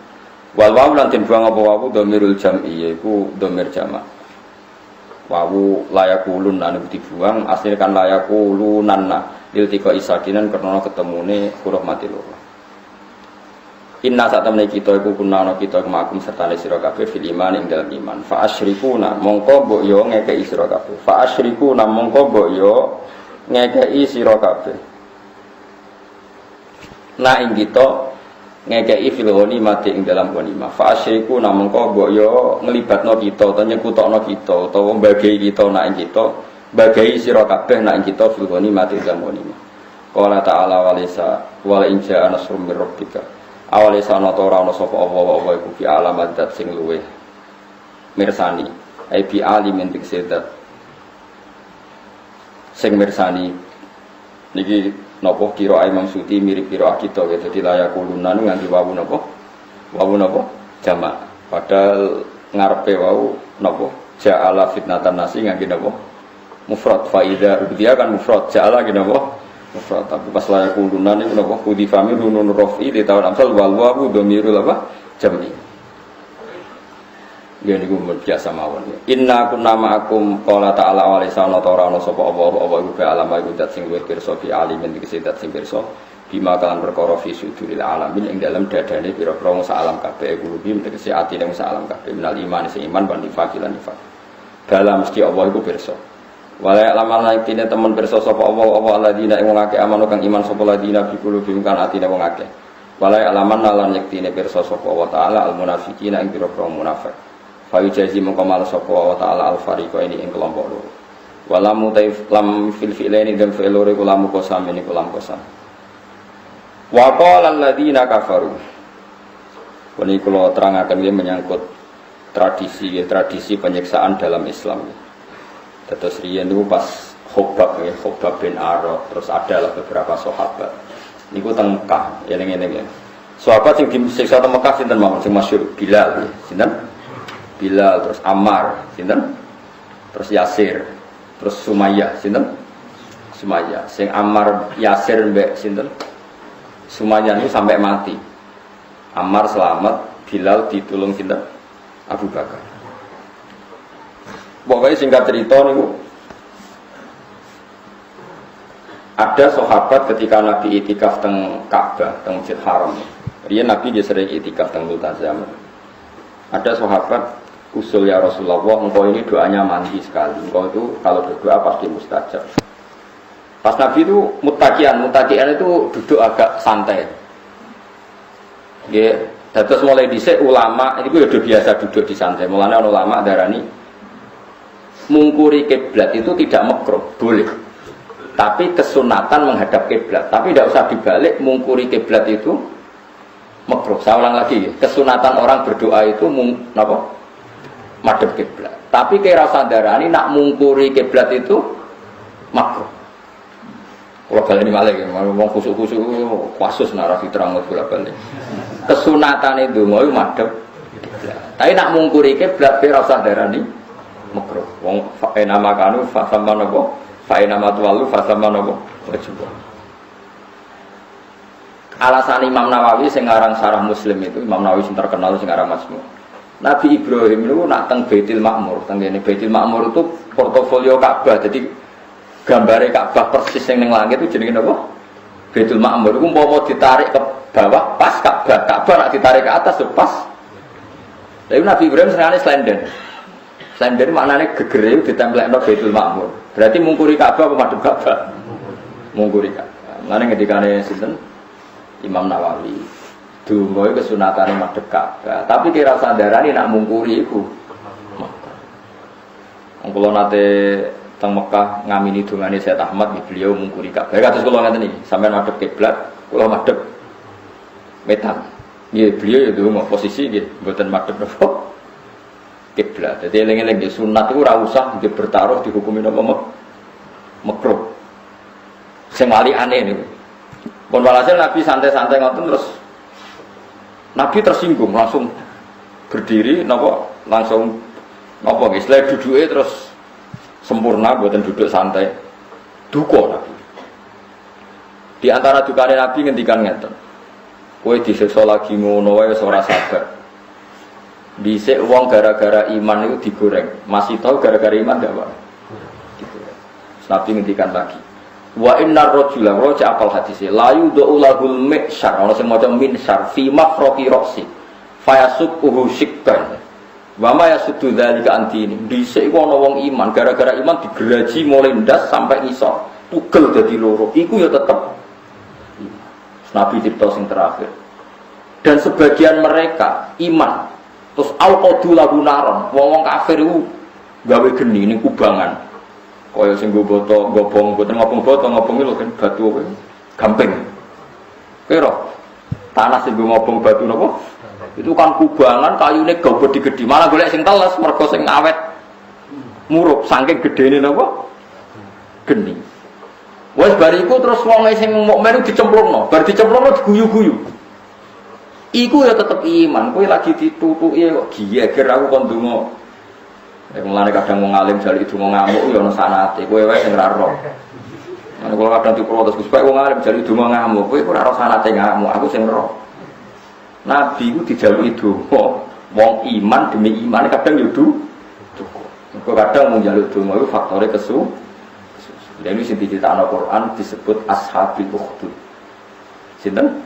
Wal wawu lan den buang apa wawu dhamirul jam'i yaiku dhamir jamak. Wawu layakulun anu dibuang asline kan layakulunanna lil tika isadinan karena ketemune huruf mati loro. Inna satamne kita iku kunana kita kemakum serta sira kabeh fil iman ing dalam iman. Fa asyrikuna mongko mbok yo ngekeki sira kabeh. Fa asyrikuna mongko mbok yo ngekeki sira kabeh. na ing kita ngekei fil ghanimati ing dalam ghanimah fa asyriku namung kok mbok yo nglibatno kita utawa nyekutokno kita utawa mbagi kita nak ing kita mbagi sira kabeh nak ing kita fil ghanimati dalam ghanimah qala ta'ala walisa wal inja nasrum mir rabbika awalisa ana ta ora ana sapa apa iku fi alamat dat sing luweh mirsani ai bi alimin tiksedat sing mirsani niki napa kira Imam Suti mirip kira kita gitu dadi layak kulunan nganti wawu napa jamak padahal ngarepe wau napa ja'ala fitnatan nasi ngangge napa mufrad faida dia kan mufrad ja'ala ki napa mufrad tapi pas layak kulunan niku napa udifami nunun rafi di tahun amsal wal wawu dhamirul apa jami ya niku biasa mawon inna kunna ma'akum qala ta'ala wa lisana tarana sapa apa iku alam iku dat sing luwih pirsa fi alimin iki dat sing pirsa bima kalan perkara fi suduril alamin ing dalam dadane pira-pira wong alam kabeh kulubim tegese atine wong alam kabeh minal iman sing iman lan nifaqilan nifaq dalam mesti Allah iku pirsa wala laman laitine temen pirsa sapa Allah alladzina ing wong akeh amanu kang iman sapa ladina fi kulubim kan atine wong akeh wala alaman lan yektine pirsa sapa Allah taala al munafiqina ing pira-pira munafik Fayu jazi mengkomal sapa wa ta'ala al-fariqa ini ing kelompok loro. Walamu taif lam fil fi'laini dan fi'lore kulamu qasam ini kulam qasam. Wa qala alladziina kafaru. Ini kula terangaken iki menyangkut tradisi penyiksaan dalam Islam. Terus riyen niku pas Khobab bin Arad terus ada beberapa sahabat. Niku teng Mekah, eling-eling ya. Sahabat sing disiksa teng Mekah sinten mawon sing masyhur Bilal, sinten? Bilal, terus Ammar, sinten? Terus Yasir, terus Sumayyah, sinten? Sumayyah. Sing Ammar, Yasir mbek sinten? Sumayyah itu sampai mati. Ammar selamat, Bilal ditulung sinten? Abu Bakar. Pokoknya singkat cerita niku ada sahabat ketika Nabi itikaf teng Ka'bah, teng Masjid Haram. Riyen Nabi dia sering itikaf teng Multazam. Ada sahabat usul ya Rasulullah, engkau ini doanya mandi sekali. Engkau itu kalau berdoa pasti mustajab. Pas Nabi itu mutakian itu duduk agak santai. Ya, terus mulai dhisik ulama itu udah biasa duduk di santai. Mulane ana ulama darani mungkuri kiblat itu tidak makruh, boleh. Tapi kesunatan menghadap kiblat. Tapi tidak usah dibalik, mungkuri kiblat itu makruh. Saya ulang lagi, kesunatan orang berdoa itu napa? Madhep kiblat. Tapi kira sadarani nak mungkuri kiblat itu makruh. Kalau baleni malih ngomong khusuk-khusuk kasus narasi terang bola-balik. Kesunatan itu mau madhep kiblat. Tapi nak mungkuri kiblat kira sadarani makruh. Wong nama kanu fa sama napa? Fa nama tuwalu fa sama napa? Wajib. Alasan Imam Nawawi sing aran Syarah Muslim itu, Imam Nawawi sing terkenal sing aran Majmu'. Nabi Ibrahim itu nak teng Baitul Ma'mur, teng kene Baitul Ma'mur itu portofolio Ka'bah. Jadi gambare Ka'bah persis yang ning langit itu jenenge napa? Baitul Ma'mur. Iku umpama ditarik ke bawah pas Ka'bah, Ka'bah nak ditarik ke atas tuh pas. Tapi Nabi Ibrahim senengane slenden. Slenden maknane gegere ditemplekno Baitul Ma'mur. Berarti mungkuri Ka'bah apa madhep Ka'bah? Mungkuri Ka'bah. Lan ngendikane sinten? Imam Nawawi. Dungo itu kesunatane madhep Ka'bah. Tapi kira sandarane nak mungkuri iku. Wong kula nate teng Mekah ngamini dungane Sayyid Ahmad beliau mungkuri Ka'bah. Kados kula ngeten iki, sampeyan madhep kiblat, kula madhep wetan. Nggih, beliau ya donga posisi nggih mboten madhep napa kiblat. Dadi eling-eling nggih sunat iku ora usah nggih bertaruh dihukumi napa makruh. Sing wali aneh niku. Pun walhasil Nabi santai-santai ngoten terus Nabi tersinggung langsung berdiri langsung nggih slide duduke terus sempurna mboten duduk santai. Duka Nabi. Di antara dukane Nabi ngendikan ngeten. Kowe disiksa lagi ngono wae ora sabar. Dhisik wong gara-gara iman itu digoreng. Masih tahu gara-gara iman enggak, Pak? Nabi ngendikan lagi. Wa innar rajula raja apal hadise la yudulahul mi'syar ana sing maca minsyar fi mafraqi ra'si fayasuquhu shikkan wa ma yasuddu dzalika antini dhisik iku ana wong iman gara-gara iman digeraji mulai ndas sampai ngisor tugel dadi loro iku ya tetep Nabi cipta sing terakhir. Dan sebagian mereka iman. Terus al-qadu lahu naron, wong kafir iku gawe geni ning kubangan. Kaya sing nggo boto, ngobong, boten ngobong boto, ngobong lho kan batu kowe. Gamping. Kira tanah sing ngobong batu napa? Itu kan kubangan kayune gede-gede, malah golek sing teles mergo sing awet. Murup saking gedene napa? Geni. Wes bariku terus wong sing mukmin dicemplungno, bar dicemplungno diguyu-guyu. Iku ya tetep iman, kowe lagi ditutuki kok giyeger aku kon ndonga. Nek mulane kadang wong alim jali donga ngamuk ya ono sanate, kowe wae sing ora ro. Nek kula kadang diprotes Gus, kowe wong alim jali donga ngamuk, kowe ora ro sanate ngamuk, aku sing ro. Nabi ku dijaluki donga, wong iman demi iman kadang yo cukup. Kadang mung njaluk donga iku faktore kesu. Lha iki sing dicritakno Quran disebut ashabil ukhdud. Sinten?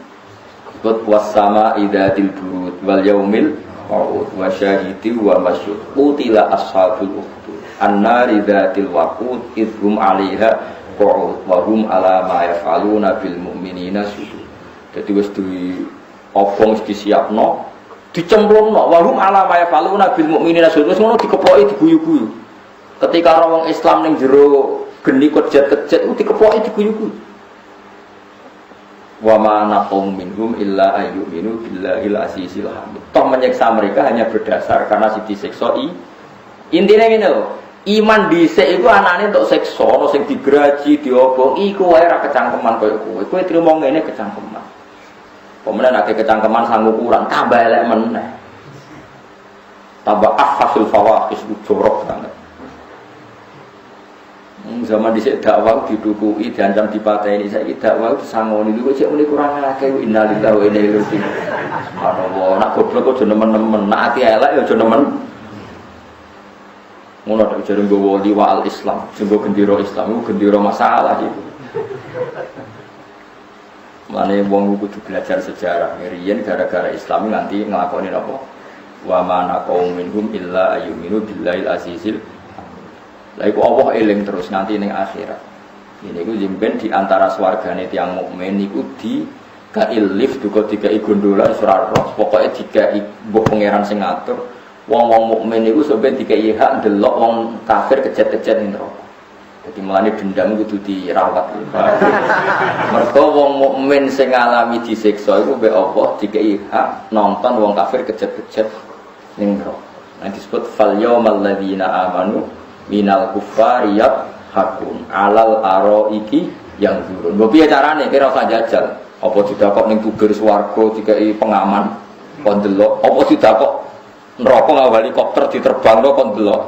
Disebut wasama idatil burud wal yaumil mau'ud wa syahidi wa masyhud. Qutila ashabul ukhdud annari dzatil waqud idhum 'alaiha qu'ud wa hum 'ala ma yaf'aluna bil mu'minina syuhud. Dadi wis duwi obong disiapno dicemplungno wa hum 'ala ma yaf'aluna bil mu'minina syuhud. Wis ngono dikeploki diguyu-guyu. Ketika wong Islam ning jero geni kejet-kejet itu dikepoki diguyu-guyu. Wa ma naqum minhum illa ayyuminu billahil azizil hamid. Toh menyiksa mereka hanya berdasar karena disiksa intine ngene lho. Iman dhisik iku anane untuk siksa, ono sing digraji, diobong, iku wae ra kecangkeman koyo kowe. Kowe trimo ngene kecangkeman. Pemenang nek kecangkeman sanggup kurang tambah elek meneh. Tambah afasul fawahish jorok banget. Zaman dhisik dakwah didukui diancam dipateni saiki dakwah disangoni niku cek muni kurang akeh innalillahi wa inna ilaihi raji'un. Subhanallah, nak goblok aja nemen-nemen, nak ati elek ya aja nemen. Ngono tok jare nggowo liwa al-Islam, jenggo gendera Islam iku gendera masalah iki. Mane wong kudu belajar sejarah. Riyen gara-gara Islam nganti nglakoni napa? Wa ma naqum minhum illa ayyuminu billahil azizil. Lah iku Allah eling terus nanti ning akhirat. Ini iku jemben di antara swargane tiyang mukmin niku di kailif duka dikai gondola ora roh, pokoke dikai mbok pangeran sing ngatur. Wong-wong mukmin niku sampeyan dikai hak ndelok wong kafir kejet-kejet ning neraka. Dadi mulane dendam kudu dirawat. Mergo wong mukmin sing ngalami disiksa iku mbek Allah dikai hak nonton wong kafir kejet-kejet ning neraka. Nah disebut fal yaumal ladzina amanu minal kufariyat hakun alal araiki yang turun. Mbok piye carane kira usah jajal. Apa didakok ning tubir swarga dikai pengaman kon delok, apa didakok neraka nggawa helikopter diterbangno kon delok.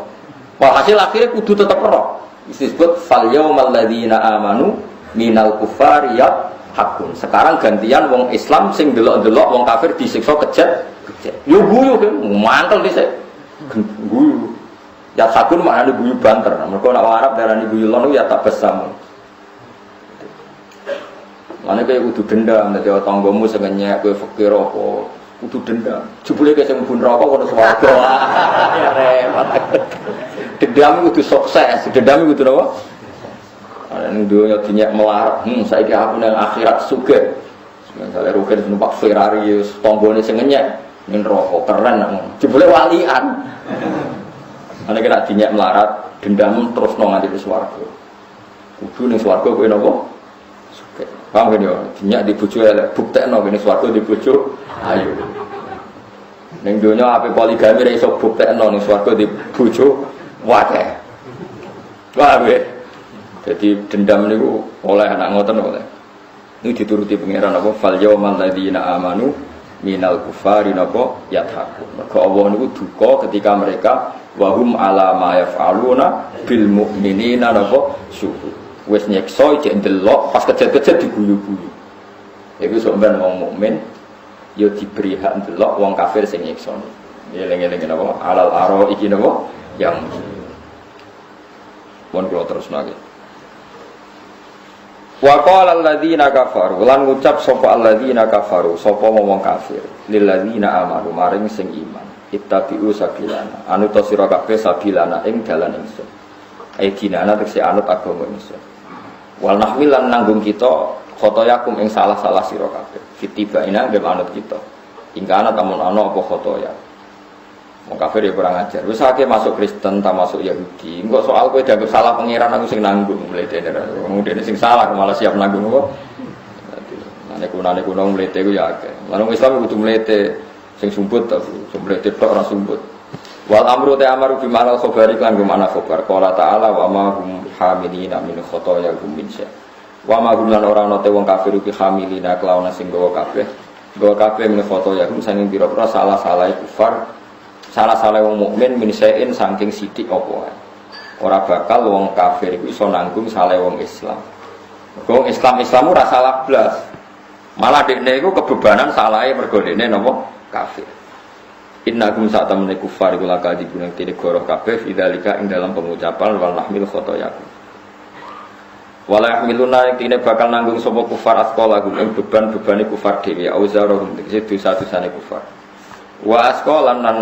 Walhasil akhirnya kudu tetep ora. Disebut fal yaumal ladzina amanu minal kufariyat hakun. Sekarang gantian wong Islam sing delok-delok wong kafir disiksa kejet-kejet. Yo guyu kan, mantel dhisik. Guyu. Ya sakun maknane guyu banter. Mergo nek wong Arab darani guyu lon ya tabassam. Mane kowe kudu dendam nek tanggamu sing nyek kowe fakir apa kudu dendam. Jebule kowe sing mlebu neraka kono swarga. Ya repot. Dendam kudu sukses, dendam kudu napa? Ana ning dunya dinyek melarat. Saiki aku nang akhirat sugih. Misale rugen numpak Ferrari tanggane sing nyek ning neraka keren ngono. Jebule walian. Ana kira dinyak melarat, dendam terus nang nganti swarga. Kudu ning swarga kowe napa? Sugih. Paham ya? Dinyak di bojo elek, buktekno kene swarga di bojo ayu. Ning donya ape poligami ra iso buktekno ning swarga di bojo wae. Paham ya? Jadi dendam niku oleh anak ngoten oleh. Ini dituruti pangeran apa? Fal yaumal ladzina amanu minal kufari napa yathaqun. Mergo Allah niku duka ketika mereka wahum ala ma yaf'aluna bil mu'minina napa syuhud. Wis nyekso cek ndelok pas kejet-kejet diguyu-guyu. Iku sampeyan wong mukmin ya diberi hak ndelok wong kafir sing nyekso. Eling-eling napa alal aro iki napa yang pun kula terusno nggih. Wa qala alladzina kafaru lan ngucap sapa alladzina kafaru sapa wong kafir lil ladzina amanu maring sing iman ittabi'u sabilana anut sira kabeh sabilana ing dalan ingsun dinana tekse anut agama ingsun wal nahmil lan nanggung kita khotoyakum ing salah-salah sira kabeh fitibaina ngem anut kita ingkana tamun ana apa khotoya wong kafir ya kurang ajar wis akeh masuk Kristen ta masuk Yahudi engko soal kowe dianggap salah pangeran aku sing nanggung mletene wong dene sing salah malah siap nanggung kok nek kuno mlete ku ya akeh lan Islam kudu mlete sing sumbut ta mlete tok ora sumbut wal amru ta amaru bi ma'al khabari kan bi ma'na khabar qala ta'ala wa ma hum hamilina min khotoya hum min syai wa ma hum lan ora ana te wong kafir iki hamilina kelawan sing gawa kabeh min khotoya hum sanging pira-pira salah-salah kufar salah-salah wong mukmin min syai'in saking sithik apa wae ora bakal wong kafir iku iso nanggung salah wong Islam wong Islam ora salah blas malah dekne iku kebebanan salahe mergo dekne napa kafir innakum sa'tamne kufar iku lakadi gunung tine goroh kabeh fidzalika ing dalam pengucapan wal nahmil khotoyakum wala yahmiluna tine bakal nanggung sapa kufar asqalahum ing beban-bebane kufar dhewe auzarohum tegese dosa-dosane kufar wa asqalan lan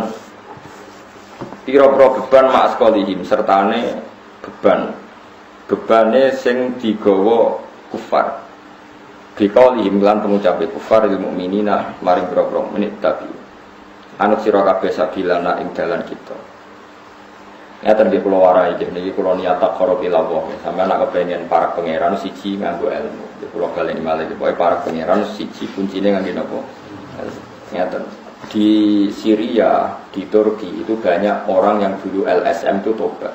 pira-pira beban ma asqalihim sertane bebane sing digawa kufar dikaulihim lan pengucape kufar lil mukminina maring pira-pira menit tapi anut sira kabeh sabilana ing dalan kita. Ngaten nggih kula warai niki kula niat takarub ila Allah. Sampeyan nek kepengin para pangeran siji nganggo ilmu. Nggih kula baleni malih pokoke para pangeran siji kuncine nganggo napa? Ngaten. Di Syria, di Turki itu banyak orang yang dulu LSM itu tobat.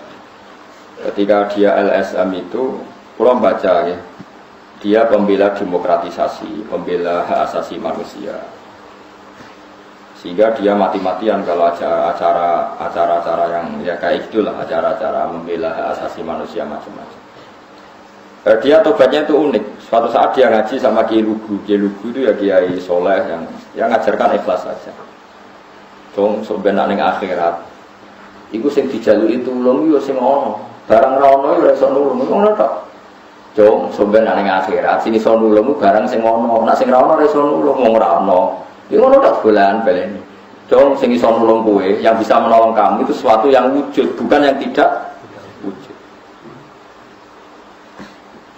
Ketika dia LSM itu kula baca ya. Dia pembela demokratisasi, pembela hak asasi manusia. Sehingga dia mati-matian kalau acara-acara yang ya kayak itulah acara-acara membela hak asasi manusia macam-macam. Dia tobatnya itu unik. Suatu saat dia ngaji sama Kiai Lugu. Kiai Lugu itu ya Kiai Soleh yang ngajarkan ikhlas saja. Dong sebenarnya ning akhirat. Iku sing dijalui tulung yo sing ono. Barang ra ono yo iso nulung. Ngono tok. Dong sebenarnya ning akhirat sini iso nulung barang sing ono. Nek sing ra ono iso nulung wong ora ono. Ini ngono tak bulan balen. Dong sing iso nulung kowe, yang bisa menolong kamu itu sesuatu yang wujud, bukan yang tidak wujud.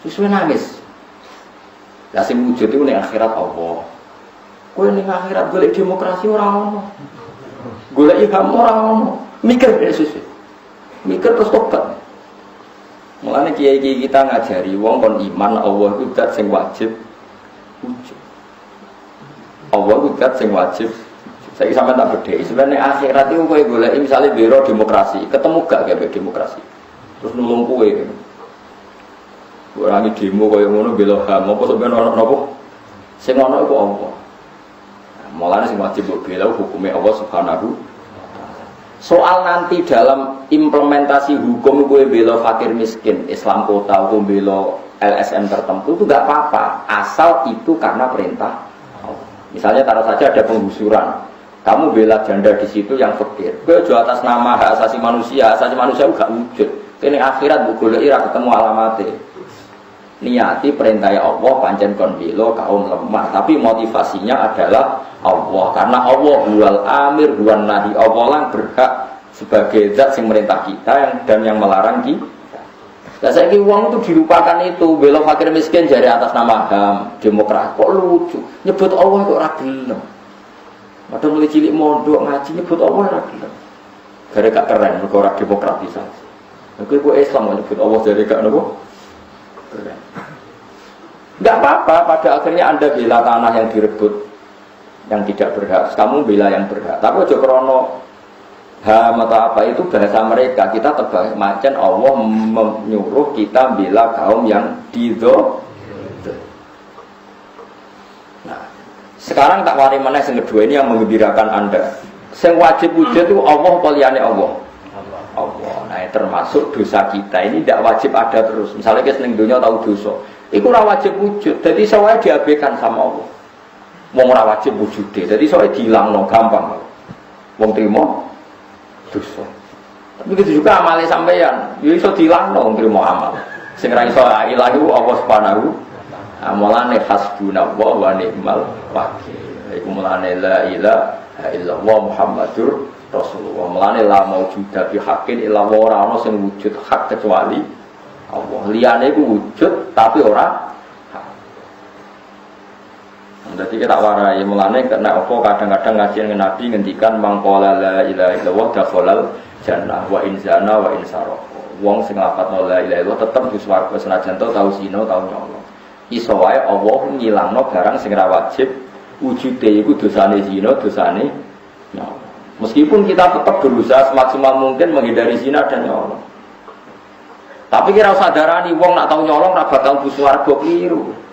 Sesuai nangis. Lah sing wujud itu ning akhirat Allah. Kowe ning akhirat golek demokrasi ora ono. Golek ilham ora ono. Mikir sesuai. Mikir terus tobat. Mulane kiai-kiai kita ngajari wong kon iman Allah itu zat sing wajib wujud. Allah itu zat sing wajib. Saya sampean tak bedheki. Sebenarnya akhirat itu kowe golek misalnya biro demokrasi, ketemu gak kayak demokrasi. Terus nulung kowe. Orang demo kaya ngono bela HAM apa sebenarnya ono napa? Sing ono iku apa? Mulane sing wajib bela hukume Allah Subhanahu. Soal nanti dalam implementasi hukum kowe bela fakir miskin, Islam kota atau bela LSM tertentu itu enggak apa-apa, asal itu karena perintah. Misalnya taruh saja ada penggusuran, kamu bela janda di situ yang fakir. Kowe aja atas nama hak asasi manusia enggak wujud. Kene akhirat mbok goleki ra ketemu alamate. Niati perintah Allah pancen kon bela kaum lemah, tapi motivasinya adalah Allah karena Allah huwal amir huwan nahi. Allah lang berhak sebagai zat yang merintah kita dan yang melarang kita. Nah saiki uang itu dilupakan itu bela fakir miskin jari atas nama HAM, demokrasi. Kok lucu nyebut Allah kok ora gelem. Padahal mulai cilik mondok ngaji nyebut Allah ora gelem. Gara gak keren mergo ora demokratisasi. Kowe kok Islam nyebut Allah jari gak nopo? Keren. Enggak apa-apa pada akhirnya Anda bela tanah yang direbut yang tidak berhak, kamu bela yang berhak. Tapi aja krono HAM atau apa itu bahasa mereka, kita tebak macam Allah menyuruh kita bela kaum yang dido. Nah, sekarang tak wari mana yang kedua ini yang menggembirakan Anda. Yang wajib wujud itu Allah atau liyane Allah? Allah. Nah, termasuk dosa kita ini tidak wajib ada terus. Misalnya kita seneng dunia tahu dosa, itu ora wajib wujud. Jadi saya diabaikan sama Allah. Wong ora wajib wujude. Jadi saya dilangno gampang. Wong trimo dosa. Tapi begitu juga amale sampeyan, ya iso dilangno wong trimo amal. Sing ra iso ilang iku Allah Subhanahu. Amalane hasbunallah wa ni'mal wakil. Iku mulane la ilaha illallah Muhammadur Rasulullah. Mulane la maujuda bi haqqin illa wa ora ana sing wujud hak kecuali Allah. Liyane iku wujud tapi ora hak. Jadi kita warai mulane kena apa kadang-kadang ngaji dengan Nabi ngendikan mangqala la ilaha illallah dakhalal jannah wa in zana wa in saraq. Wong sing lafadzno la ilaha illallah tetep di swarga senajan tau zina tau nyolong. Iso wae Allah ngilangno barang sing ra wajib wujude iku dosane zina, dosane nyolong. Meskipun kita tetap berusaha semaksimal mungkin menghindari zina dan nyolong. Tapi kira usah darani wong nak tau nyolong ra bakal mlebu swarga kliru.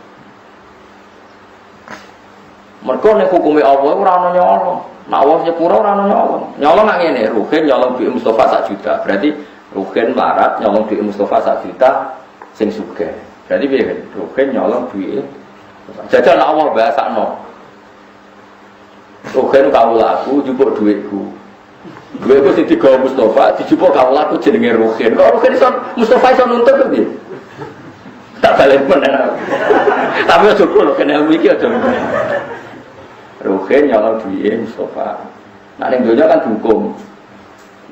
Mergo nek hukume Allah ora ana nyolong. Nek Allah nyepuro ora ana nyolong. Nyolong nang ngene, Ruhin nyolong duit Mustafa 1 juta. Berarti Ruhin larat nyolong duit Mustafa 1 juta sing sugih. Berarti piye? Ruhin nyolong duit. Jajal nek Allah bahasakno. Ruhin kawulaku jupuk duitku. Duitku sing digawa Mustafa dijupuk kawulaku jenenge Ruhin. Kok Ruhin iso Mustafa iso nuntut to piye? Tak balik meneh. Tapi aja kulo kene iki aja. Ruhin nyolong duit Mustafa. Nah ning donya kan dihukum.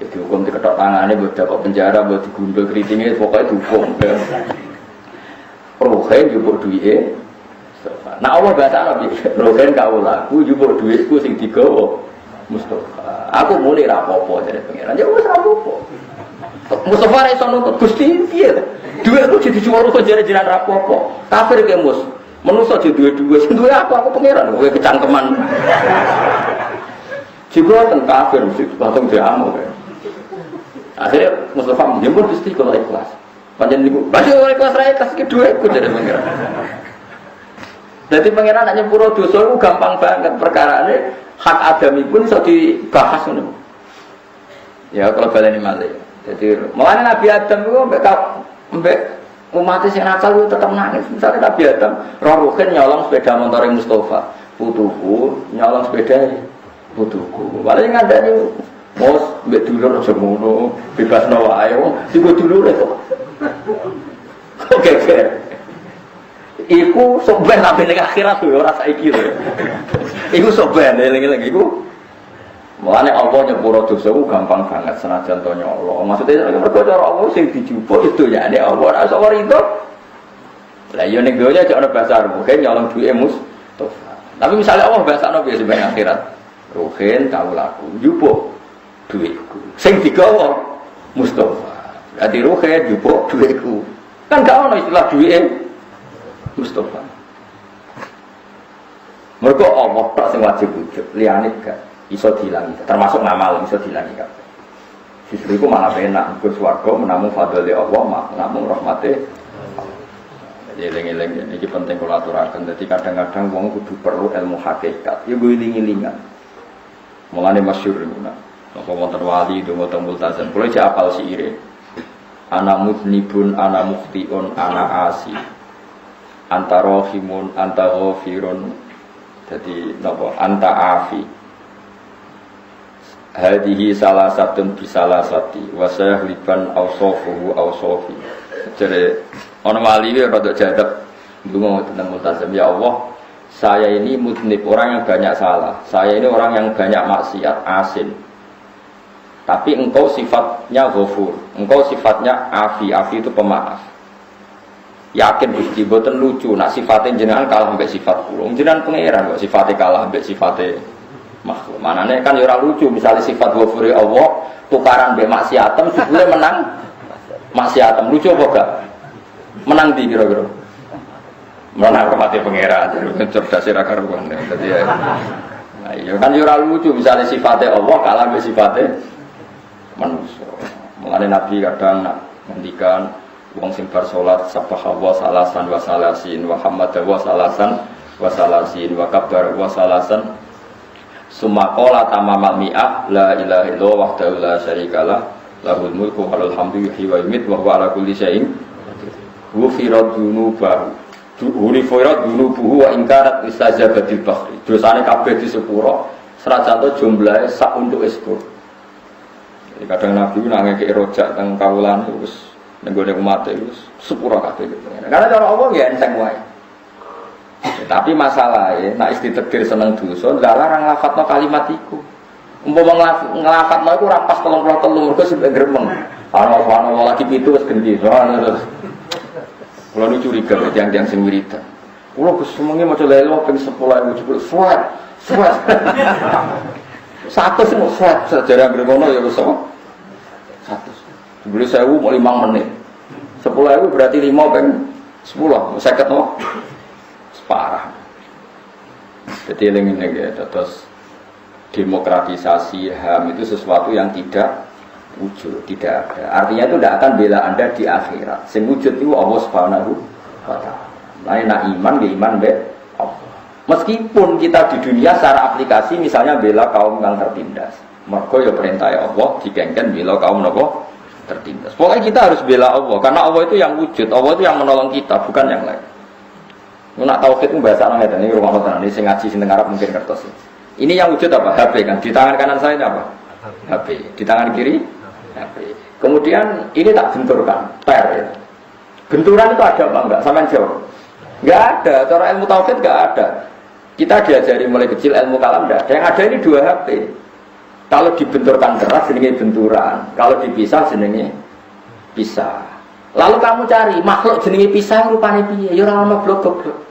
Ya dihukum diketok tangane mbok dapat penjara, mbok digundul kritinge pokoke dihukum. Ruhin njupuk duit Mustafa. Nah Allah bahasa Nabi, Ruhin kawulaku njupuk duitku sing digawa Mustafa. Aku muni ra apa-apa jare pangeran. Ya wis ra apa-apa. Mustafa ra iso nuntut Gusti piye? Duitku dijual kok jare-jaran ra apa-apa. Kafir ke Mus. Manusia jadi dua-dua, duwe aku pangeran, gue kecangkeman. Juga tentang kafir, mesti langsung diamuk. Akhirnya Mustafa menjemput Gusti kalau ikhlas. Panjang niku, masih orang ikhlas raya kasih kedua ikut jadi pangeran. Jadi pangeran hanya pura dosa itu gampang banget perkara ini hak adami pun bisa dibahas nih. Ya kalau baleni malih. Jadi mulanya Nabi Adam itu mbek umat sing nakal itu tetap nangis. Misalnya Nabi Adam, Ruhin nyolong sepeda motor Mustafa, putuku nyolong sepeda putuku. Paling ngandani mos mbek dulur aja ngono, bebasno wae wong digo dulur itu. Oke. Iku sok ben sampe ning akhirat lho ora saiki lho. Iku sok ben eling-eling iku. Mulane Allah nyepuro dosa ku gampang banget senajan to nyolong. Maksudnya mergo cara Allah sing dijupuk itu ya nek Allah ora iso rido. Lah yo ning donya cek ana bahasa Ruhin nyolong duwe Mustafa. Tapi misalnya Allah bahasano piye sampe akhirat. Ruhin kawulaku njupuk duitku. Sing digawa Mustafa. Berarti Ruhin njupuk duitku. Kan gak ono istilah duwe Mustafa. Mergo Allah tak sing wajib wujud, liyane gak iso dilangi, termasuk ngamal iso dilangi kabeh. Justru iku malah enak, Gus swarga menamung fadhole Allah, namung rahmate. Jadi eling-eling iki penting kula aturaken. Dadi kadang-kadang wong kudu perlu ilmu hakikat. Ya gue iling-ilingan. Mulane masyhur niku. Apa wonten wali donga teng multazam. Kula iki apal siire. Ana mudnibun, ana mukhtiun, ana asi. Antara himun, anta ghafirun. Jadi napa anta afi. Hadihi salah satun bisalah sati wasayah liban awsofuhu awsofi. Jadi orang wali itu rada jadab dulu tentang multazam. Ya Allah, saya ini mudnib, orang yang banyak salah. Saya ini orang yang banyak maksiat, asin. Tapi engkau sifatnya ghafur, engkau sifatnya afi. Afi itu pemaaf. Yakin Gusti boten lucu. Nak sifatnya jenengan kalah ambek sifat kula. Jenengan pangeran kok sifatnya kalah ambek sifatnya makhluk. Manane kan ora lucu misalnya sifat ghafuri Allah tukaran mbek maksiatem jebule menang maksiatem. Lucu apa gak? Menang di kira-kira. Menang hormati pangeran. Cerdas ra karuan. Dadi ya. Nah, iya kan ora lucu misalnya sifatnya Allah kalah mbek sifatnya manusia. Mulane Nabi kadang ngendikan wong sing bar salat subhanallah salasan wa salasin wa hamdahu wa salasan wa salasin wa kabbar wa salasan Sumakola tamamal mi'ah la ilaha illallah wahdahu la syarikalah lahul mulku wa lahul hamdu yuhyi wa yumiitu wa huwa ala kulli syai'in ghufirat dzunubahu ghurifirat dzunubuhu wa inkarat istajabatil bahri. Dosane kabeh disepuro senajan to jumlahe sak untuk eskur. Jadi kadang Nabi nang ngekeki rojak teng kawulane wis ning gone umat wis sepuro kabeh gitu. Karena cara Allah ya enteng wae. Tapi masalahnya, nak istiqdir seneng dosa, larang nglafatno kalimat iku. Umpama nglafatno iku ora pas 33 mergo sing gremeng. Ana lagi pitu wis gendhi. Kula nu curiga tiang-tiang sing wiridan. Kulo Gus semengi maca lelo ping 10.000 jebul swat. 100 sing swat sejarah ngono ya wis apa? 100. Jebul 1000 mau 5 menit. 10.000 berarti 5 ping 10, 50 no. Separah. Jadi ini ya, terus demokratisasi HAM itu sesuatu yang tidak wujud, tidak ada. Artinya itu tidak akan bela Anda di akhirat. Sing wujud itu Allah Subhanahu wa taala. Lain nak iman ke iman be Allah. Meskipun kita di dunia secara aplikasi misalnya bela kaum yang tertindas. Mergo ya perintah Allah dikengken bela kaum nopo tertindas. Pokoknya kita harus bela Allah karena Allah itu yang wujud, Allah itu yang menolong kita, bukan yang lain. Nak tauhid itu bahasa orang ngeten iki rumah tenan iki sing ngaji sing Arab mungkin kertas. Ini yang wujud apa? HP kan. Di tangan kanan saya ini apa? HP. Di tangan kiri HP. Kemudian ini tak benturkan, per ya. Benturan itu ada apa enggak? Sampean jawab. Enggak ada. Cara ilmu tauhid enggak ada. Kita diajari mulai kecil ilmu kalam enggak ada. Yang ada ini 2 HP. Kalau dibenturkan keras jenenge benturan, kalau dipisah jenenge pisah. Lalu kamu cari makhluk jenenge pisah rupane piye? Ya ora ono blok-blok.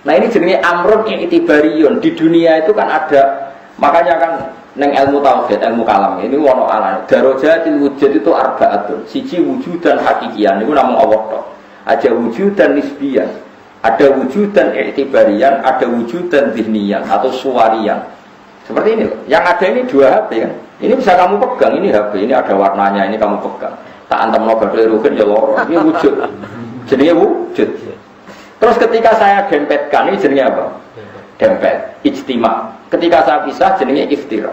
Nah ini jenenge amrun i'tibariyun. Di dunia itu kan ada, makanya kan neng ilmu tauhid, ilmu kalam ini wono alam. Darajatil wujud itu arba'atun. Siji wujudan hakikian itu namung Allah tok. Ada wujudan nisbiyan, ada wujudan i'tibariyan, ada wujudan zihniyan atau suwariyan. Seperti ini loh. Yang ada ini 2 HP kan. Ini bisa kamu pegang, ini HP, ini ada warnanya, ini kamu pegang. Tak antam no badhe rugen ya loro. Ini wujud. Jenenge wujud. Terus ketika saya dempetkan ini jenenge apa? Dempet, ijtima. Ketika saya pisah jenenge iftira.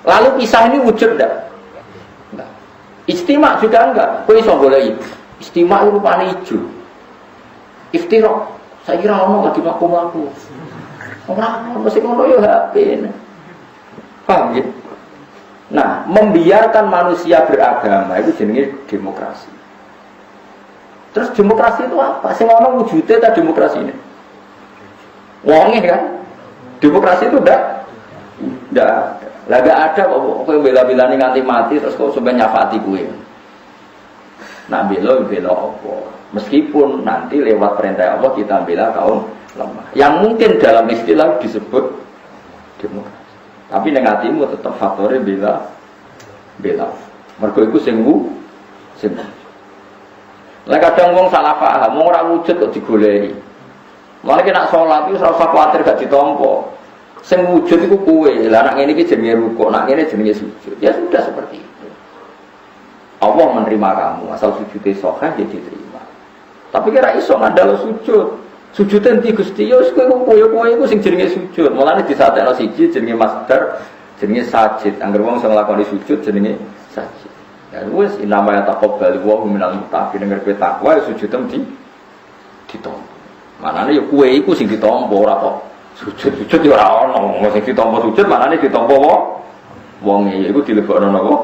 Lalu pisah ini wujud enggak? Enggak. Ijtima juga enggak. Kowe iso golek ijtima rupane ijo. Iftira. Saya kira ono lagi mlaku-mlaku. Ora mesti ngono yo HP. Paham ya? Nah, membiarkan manusia beragama itu jenenge demokrasi. Terus demokrasi itu apa? Sing ono wujude ta demokrasi ini? Wonge kan? Demokrasi itu enggak ada. Lah enggak ada kok kowe bela-belani nganti mati terus kok sampe nyafati kowe. Nak bela apa? Meskipun nanti lewat perintah Allah kita bela kaum lemah. Yang mungkin dalam istilah disebut demokrasi. Tapi ning atimu tetap faktore bela. Mergo iku sing sing. Lah kadang wong salah paham, wong ora wujud kok digoleki. Malah nek salat iku ora usah kuwatir gak ditampa. Sing wujud iku kowe. Lah nek ngene iki jenenge rukuk, nek ngene jenenge sujud. Ya sudah seperti itu. Allah menerima kamu, asal sujudnya sahih ya diterima. Tapi kira iso ngandalo sujud. Sujud enti Gusti ya wis kowe iku sing jenenge sujud. Mulane disatekno siji jenenge masdar, jenenge sajid. Angger wong sing nglakoni sujud jenenge sajid. Ya wis inama taqabbal wa minal muttaqin nger kowe takwa sujud tem ditampa. Manane ya kowe iku sing ditampa ora kok sujud ya ora ono. Sing ditampa sujud manane ditampa wong iku dilebokno napa?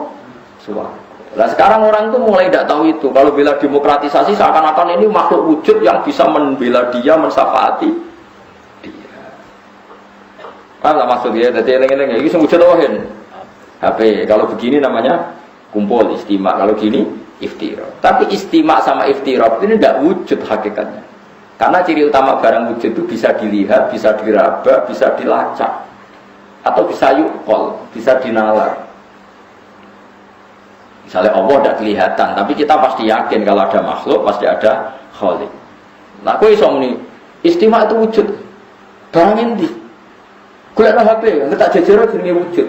Suwarga. Nah sekarang orang itu mulai tidak tahu itu. Kalau bela demokratisasi seakan-akan ini makhluk wujud yang bisa membela dia, mensyafaati dia. Paham tak maksudnya? Jadi eleng-eleng ini wujud wahin. HP. Kalau begini namanya kumpul istimak. Kalau gini iftira. Tapi istimak sama iftira ini tidak wujud hakikatnya. Karena ciri utama barang wujud itu bisa dilihat, bisa diraba, bisa dilacak, atau bisa yukol, bisa dinalar. Misalnya Allah tidak kelihatan, tapi kita pasti yakin kalau ada makhluk, pasti ada khalik. Nah, aku iso muni, istimewa itu wujud. Barang endi? Golek HP, ngetak jejer jenenge wujud.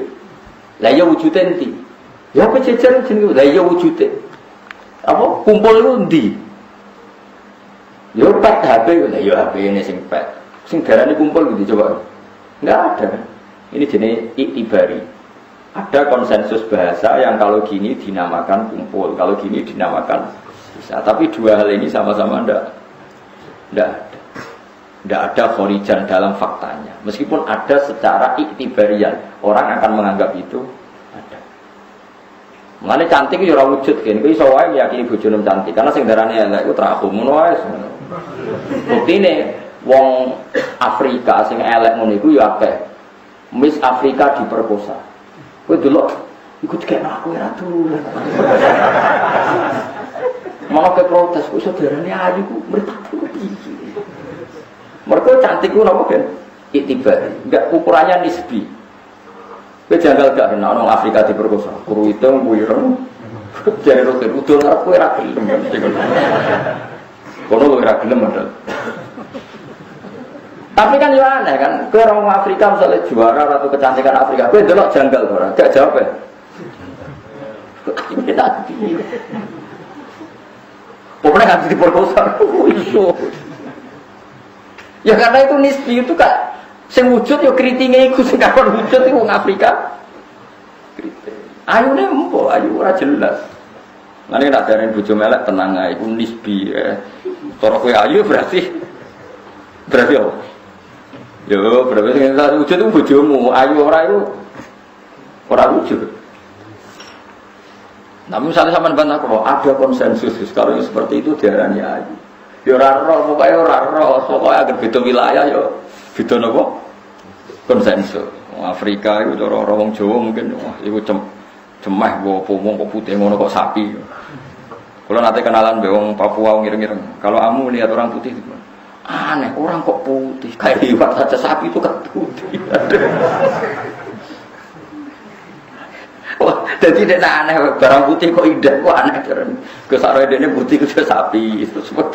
Lah ya wujud endi? Ya apa jejer jenenge? Lah ya wujude. Apa kumpul itu endi? Ya pet HP, lah ya HP ini sing pet. Sing darane kumpul gitu coba. Enggak ada. Ini jenis iktibari. Ada konsensus bahasa yang kalau gini dinamakan kumpul, kalau gini dinamakan bisa. Tapi 2 hal ini sama-sama tidak ada khorijan dalam faktanya. Meskipun ada secara iktibarian, orang akan menganggap itu ada. Mengenai cantik itu ora wujud kan, kowe iso wae meyakini bojone cantik karena sing darane elek iku terakhum ngono wae. Buktine wong Afrika sing elek ngono iku ya akeh. Miss Afrika diperkosa. Kowe delok iku dikene aku ora tulen. Malah ke protes, kok saudarane ayu ku mertatu iki. Mergo cantik ku napa ben? Iktibar. Enggak ukurannya nisbi. Kowe janggal gak ana wong Afrika diperkosa. Kuru hitung ku ireng. Jare rute udul arep kowe ra gelem. Kono kowe ra gelem padahal. Tapi kan yo aneh kan, kowe orang Afrika misalnya juara ratu kecantikan Afrika, kowe delok janggal ora? Gak jawab ya. Ini tadi. Pokoknya kan diperkosa. Ya karena itu nisbi itu kak, sing wujud yo kritinge iku sing kapan wujud iku wong Afrika. Ayune empo, ayu ora jelas. Lan nek darane bojo melek tenang ae iku nisbi. Cara kowe ayu berarti apa? Yo, berarti sing wujud itu bojomu, ayu ora itu ora wujud. Namun misalnya sampean bantah kok ada konsensus kalau yang seperti itu diarani ayu. Ya ora roh, pokoke ora roh, pokoke agar beda wilayah yo beda napa? Konsensus. Afrika itu cara wong Jawa mungkin wah iku cemeh wong kok putih ngono kok sapi. Kalau nanti kenalan be wong Papua ngireng-ngireng. Kalau kamu lihat orang putih itu aneh, orang kok putih kayak liwat saja sapi itu kan putih. Wah, jadi tidak aneh barang putih kok indah kok aneh kan. Kesaro ini putih itu sapi itu semua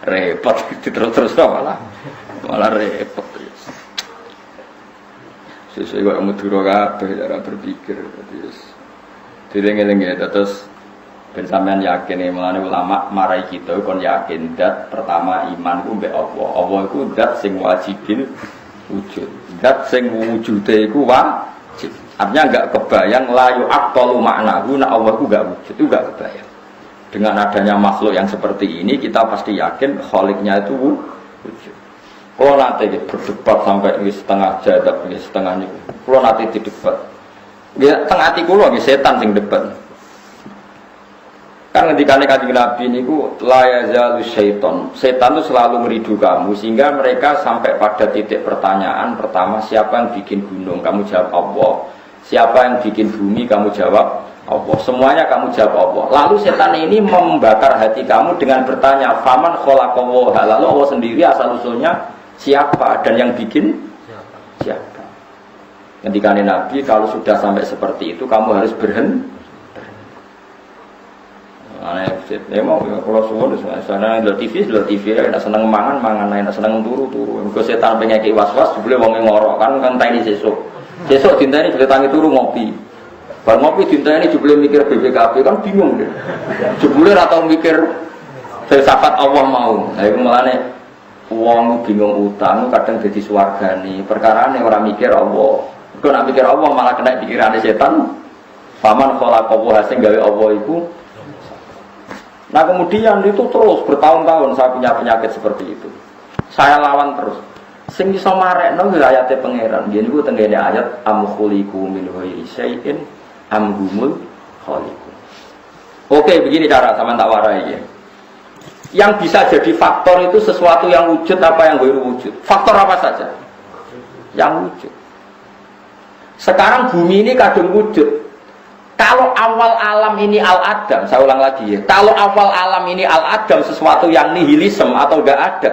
repot terus malah repot. Sesuai kok Madura kabeh cara berpikir terus. Dileng-eleng ya terus ben sampean yakin nih mulane ulama marai kita kon yakin dat pertama iman ku mbek Allah. Allah iku dat sing wajibil wujud. Dat sing wujude iku wajib. Artinya enggak kebayang layu aqtalu maknahu nak Allah itu enggak wujud, itu enggak kebayang. Dengan adanya makhluk yang seperti ini kita pasti yakin khaliknya itu wujud. Kalau nanti berdebat sampai setengah jadab, setengah ini, kalau nanti didebat, tengah hati kulo setan sing debat. Kan ketika Kanjeng Nabi niku la yazalu syaiton. Setan itu selalu meridu kamu sehingga mereka sampai pada titik pertanyaan pertama, siapa yang bikin gunung? Kamu jawab Allah. Siapa yang bikin bumi? Kamu jawab Allah. Semuanya kamu jawab Allah. Lalu setan ini membakar hati kamu dengan bertanya, faman khalaqallaha. Lalu Allah sendiri asal usulnya siapa dan yang bikin siapa? Ketika Nabi kalau sudah sampai seperti itu kamu harus berhenti. Aneh, mau kalau suwon sana di TV nak seneng mangan, nak seneng turu. Kalau setan pengen was-was, boleh wong ngorok kan tani sesuk dintani boleh tangi turu ngopi. Bar ngopi dintani boleh mikir BPKB kan bingung deh. Boleh atau mikir filsafat Allah mau. Nah itu mulane wong bingung utang kadang jadi swargane. Perkarane orang mikir Allah. Kau nak mikir Allah malah kena pikirane setan. Faman khalaqahu sing gawe Allah iku. Nah kemudian itu terus bertahun-tahun saya punya penyakit seperti itu. Saya lawan terus. Sing iso marekno ayate pangeran. Yen iku tengene ayat am khuliqu min ghairi syai'in am humul khaliqun. Oke, begini cara sama tak warai ya. Yang bisa jadi faktor itu sesuatu yang wujud apa yang baru wujud. Faktor apa saja? Yang wujud. Sekarang bumi ini kadung wujud. Kalau awal alam ini al-adam, saya ulang lagi ya. Kalau awal alam ini al-adam sesuatu yang nihilisme atau tidak ada.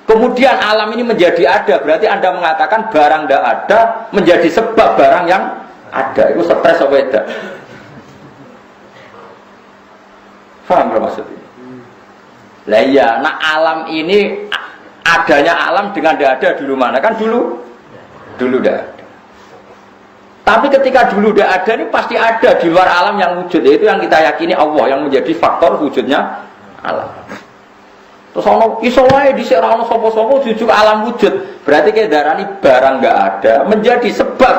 Kemudian alam ini menjadi ada, berarti Anda mengatakan barang tidak ada menjadi sebab barang yang ada. Itu stres apa tidak? Faham maksudnya? Lah iya, nah alam ini adanya alam dengan tidak ada dulu mana? Kan dulu tidak ada. Tapi ketika dulu tidak ada ini pasti ada di luar alam yang wujud. Itu yang kita yakini Allah yang menjadi faktor wujudnya alam. Terus ono iso wae dhisik ora ono sapa-sapa jujuk alam wujud. Berarti kayak darani barang enggak ada menjadi sebab.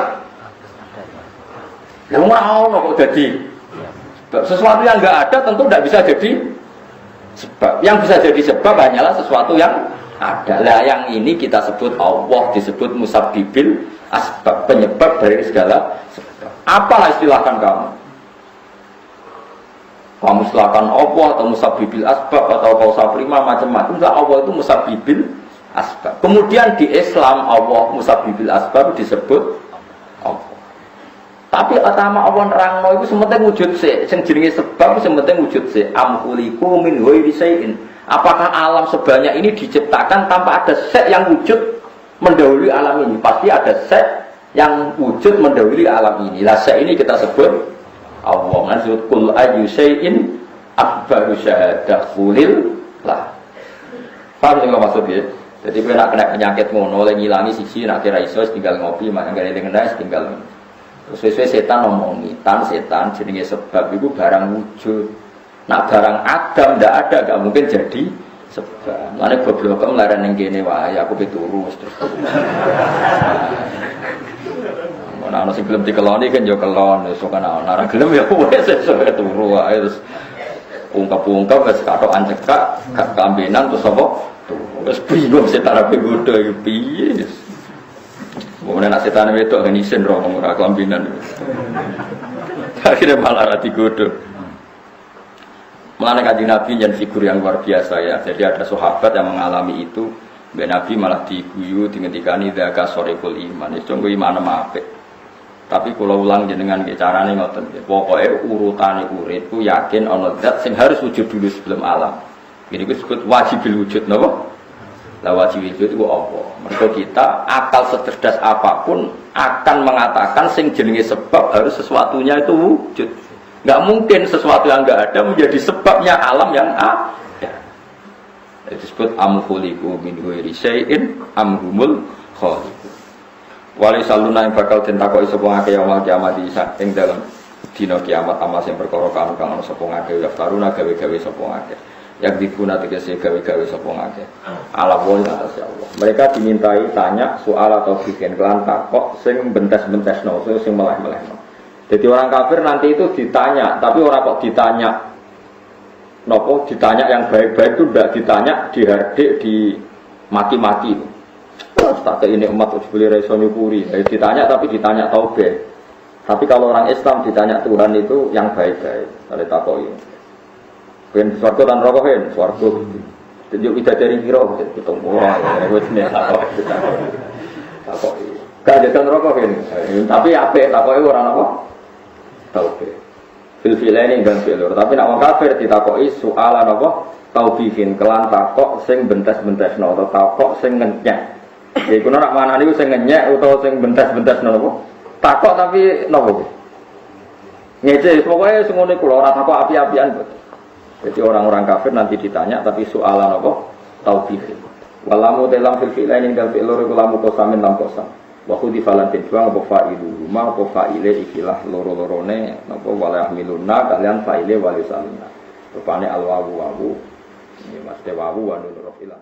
Lah ora ono kok dadi. Sesuatu yang enggak ada tentu tidak bisa jadi sebab. Yang bisa jadi sebab hanyalah sesuatu yang ada. Lah yang ini kita sebut Allah disebut musabbibil asbab, penyebab dari segala sebab. Apalah istilahkan kamu? Kamu istilahkan Allah atau musabbibil asbab atau kausa prima macam-macam. Allah itu musabbibil asbab. Kemudian di Islam Allah musabbibil asbab disebut Allah. Tapi utama Allah nerangno iku sementing wujud sik, sing jenenge sebab sementing wujud sik. Am khuliqu min ghairi syai'in. Apakah alam sebanyak ini diciptakan tanpa ada sek yang wujud mendahului alam ini? Pasti ada sek yang wujud mendahului alam ini. Lah sek ini kita sebut Allah. Maksud kul ayyu syai'in akbaru syahadah qulil lah. Paham sing maksudnya? Jadi kowe nak kena penyakit ngono oleh ngilangi siji nak kira iso tinggal ngopi, mak ngene ngendai tinggal. Terus sesuai setan ngomongi, setan jenenge sebab itu barang wujud. Nak barang Adam ndak ada, gak mungkin jadi sebab. Mane goblok kok nglaran ning kene wae aku pituru terus. Ana sing gelem dikeloni kan yo kelon, iso kan ana ora gelem ya wis iso turu wae terus ungkap-ungkap wis katokan cekak, gak kambenan terus apa? Wis bingung setan ape godho iki piye. Wong nek setan wedok kan isin ro ora kambenan. Akhirnya malah ra digodho. Mulane Kanjeng Nabi yen figur yang luar biasa ya. Jadi ada sahabat yang mengalami itu, Mbak Nabi malah diguyu dingendikani dzaka soriful iman. Itu nggo iman apik. Tapi kula ulang jenengan nggih carane ngoten nggih. Pokoke urutane urip ku yakin ana zat sing harus wujud dulu sebelum alam. Ini disebut wajibil wujud napa? Lah wajib wujud itu apa? Mergo kita akal secerdas apapun akan mengatakan sing jenenge sebab harus sesuatunya itu wujud. Nggak mungkin sesuatu yang nggak ada menjadi sebabnya alam yang ada. Itu disebut amkhuliku min ghairi syai'in amhumul khaliqun. Wali saluna yang bakal tentakoi sapa ngake yaumul kiamat ing dalem dina kiamat amal sing perkara kang ana sapa ngake daftaruna gawe-gawe sapa ngake. Yang diguna tegese gawe-gawe sapa ngake. Ala wong atas ya Allah. Mereka dimintai tanya soal atau bikin kelan takok sing bentes-bentesno sing meleh-melehno. Jadi orang kafir nanti itu ditanya, tapi orang kok ditanya, nopo ditanya yang baik-baik itu tidak ditanya dihardik, di mati-mati. Tak ini umat boleh reso nyukuri. Ditanya tapi ditanya taubat. Tapi kalau orang Islam ditanya Tuhan itu yang baik-baik. Ada takoi. Ben swarga tan rokok hen, swarga. Tunjuk widadari kira ketemu orang. Wis nek takoi. Gak ada rokok hen. Tapi apik takoki ora napa? Taubat. Fil-filaini dan filur. Tapi nak wong kafir ditakoki soalan apa? Taubihin kelan takok sing bentes-bentesno atau takok sing ngenyek. Ya iku nak manani sing ngenyek utawa sing bentes-bentesno apa? Takok tapi napa? Ngece pokoke sing ngene kula ora takok api-apian. Jadi orang-orang kafir nanti ditanya tapi soalan apa? Taubihin. Walamu dalam fil-filaini dan filur iku lamu kosamin lam kosam. Waktu di Valentin juang apa fa'ilu rumah apa fa'ile ikilah loro-lorone apa walayah miluna kalian fa'ile wali salina rupanya al-wawu ini mas dewawu wa nunurok ilah